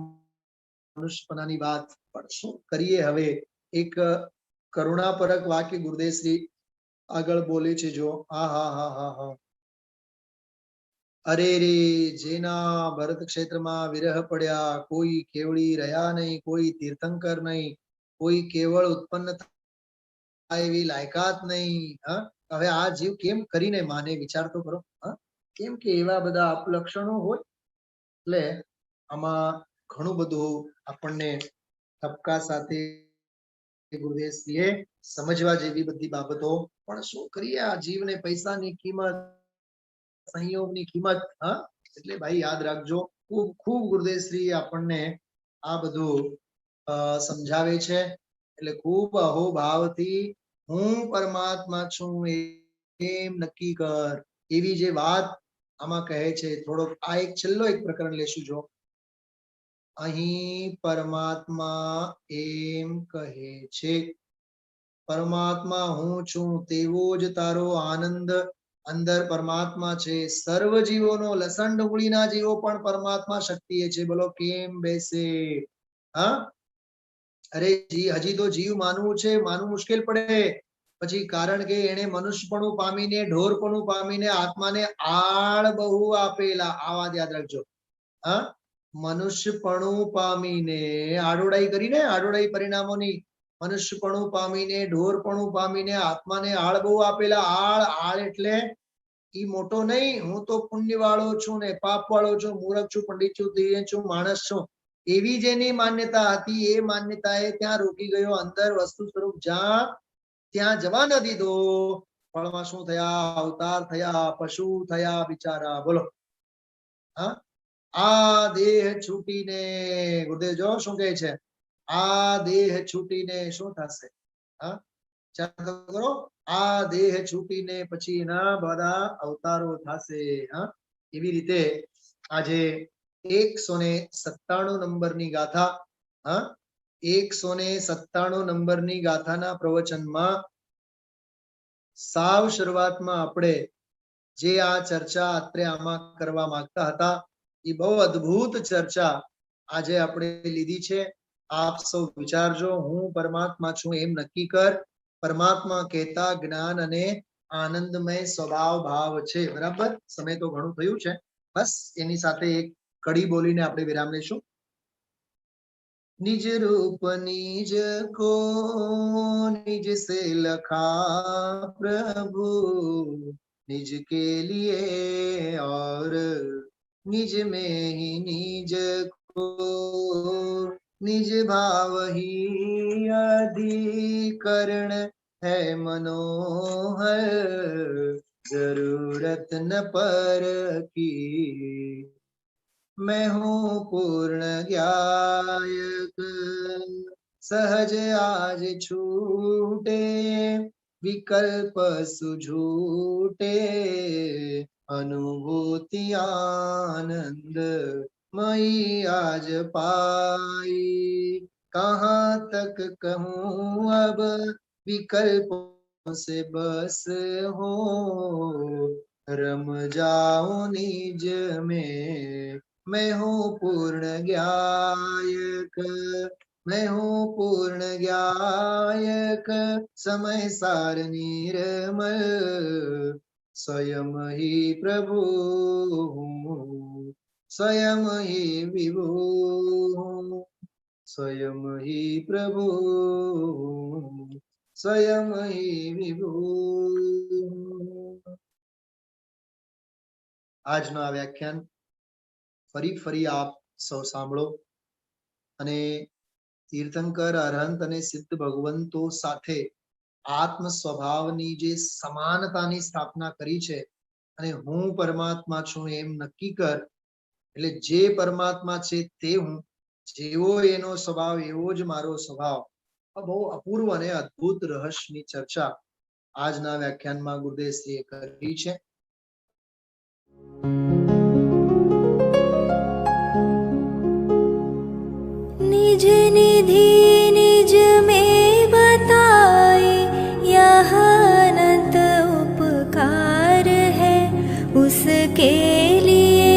મનુષ્યપણાની વાત. પણ શું કરીએ હવે? એક કરુણાપરક વાક્ય ગુરુદેવ શ્રી આગળ બોલે છે. જો હા હા હા હા હા અરે રે, જેના ભરત ક્ષેત્રમાં વિરહ પડ્યા, કોઈ કેવળી રહ્યા નહીં, કોઈ તીર્થંકર નહીં, કોઈ કેવળ ઉત્પન્ન થાય એવી લાયકાત નહીં. હવે આ જીવ કેમ કરીને માને? વિચાર તો કરો. કેમ કે એવા બધા અપલક્ષણો હોય. એટલે આમાં ઘણું બધું આપણને ઠપકા સાથે ગુરુદેવશ્રીએ સમજવા જેવી બધી બાબતો. પણ શું કરીએ, આ જીવને પૈસાની કિંમત, સંયોગની કિંમત. એટલે ભાઈ યાદ રાખજો, ખૂબ ખૂબ ગુરુદેવશ્રી આપણને આ બધું સમજાવે છે. એટલે ખૂબ અહોભાવથી હું પરમાત્મા છું એમ નક્કી કર, એવી જે વાત આમાં કહે છે. થોડોક આ એક છેલ્લો એક પ્રકરણ લેશું. જો અહીં પરમાત્મા એમ કહે છે, પરમાત્મા હું છું તેવો જ તારો આનંદ અંદર પરમાત્મા છે. સર્વ જીવોનો લસણ ડુંગળીના જીવો પણ પરમાત્મા શક્તિ છે. બોલો કેમ બેસે? અરે હજી તો જીવ માનવું છે, માનવું મુશ્કેલ પડે. પછી કારણ કે એને મનુષ્યપણું પામીને, ઢોરપણું પામીને આત્માને આળ બહુ આપેલા. આ વાત યાદ રાખજો. મનુષ્યપણું પામીને આડોડાઈ કરીને, આડોડાઈ પરિણામોની, મનુષ્યપણું પામીને, ઢોરપણું પામીને આત્માને આળ બહુ આપેલા. આળ એટલે ઈ મોટો નહીં, હું તો પુણ્ય વાળો છું ને પાપ વાળો છું, મૂર્ખ છું, પંડિત છું, દિવ્ય છું, માણસ છું, એવી જેની માન્યતા હતી એ માન્યતાએ ત્યાં રોકી ગયો. અંદર વસ્તુ સ્વરૂપ જ્યાં ત્યાં જવા ન દીધો. ફળમાં શું થયા? અવતાર થયા, પશુ થયા બિચારા. બોલો આ દેહ છૂટીને, ગુરુદેવ જો શું કહે છે, આ દેહ છૂટીને શું થશે? કરો, આ દેહ છૂટીને પછી એના બધા અવતારો થશે. એવી રીતે આજે 197 નંબરની ગાથા, 197 નંબરની ગાથાના પ્રવચનમાં સાવ શરૂઆતમાં આપણે જે આ ચર્ચા અત્રે આમાં કરવા માંગતા હતા એ બહુ અદ્ભુત ચર્ચા આજે આપણે લીધી છે. આપ સૌ વિચારજો. હું પરમાત્મા છું એમ નક્કી કર. પરમાત્મા કહેતા જ્ઞાન અને આનંદમય સ્વભાવ ભાવ છે. બરાબર? સમય તો ઘણું થયું છે. બસ એની સાથે એક કડી બોલીને આપણે વિરામ લઈશું. निज रूप निज को निज से लखा प्रभु, निज के लिए और निज में ही निज को, निज भाव ही अधिकरण है मनोहर, जरूरत न पर की, मैं हूँ पूर्ण ज्ञायक, सहज आज छूटे विकल्प सुझूटे, अनुभूति आनंद मई आज पाई, कहाँ तक कहूँ अब विकल्पों से बस हो, रम जाऊं निज में, मैं हूँ पूर्ण ज्ञायक, मैं हूँ पूर्ण ज्ञायक, समय सार निर्मल, स्वयं ही प्रभु हूँ, स्वयं ही विभु हूँ, स्वयं ही प्रभु हूँ, स्वयं ही विभु. આજનું આ વ્યાખ્યાન ફરી આપ સૌ સાંભળો. અને તીર્થંકર અરહંત અને સિદ્ધ ભગવંતો સાથે આત્મ સ્વભાવની જે સમાનતાની સ્થાપના કરી છે અને હું પરમાત્મા છું એમ નક્કી કર, એટલે જે પરમાત્મા છે તે હું, જેવો એનો સ્વભાવ એવો જ મારો સ્વભાવ. આ બહુ અપૂર્વ અને અદ્ભુત રહસ્યની ચર્ચા આજના વ્યાખ્યાનમાં ગુરુદેવશ્રીએ કરી છે. निज निधि निज में बताए यह अनंत उपकार है, उसके लिए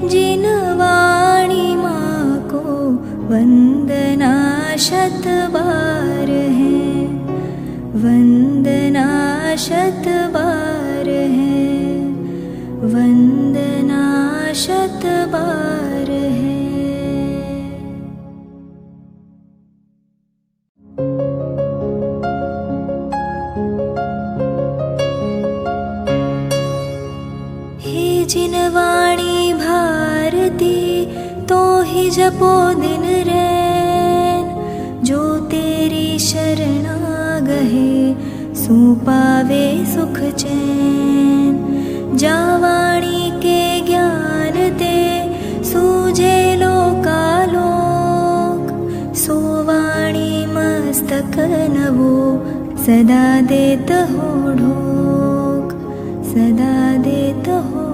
जिन वाणी माँ को वंदना शत बार है, वंदना शत बार है, वंदना शत बार है. जिन वाणी भारती तो ही जपो दिन रैन, जो तेरी शरणा गहे सो पावे सुख चैन. जा वाणी के ज्ञान ते सूझे लोकालोक, सो वाणी मस्तक नवो सदा देत हो ढोक, सदा देत हो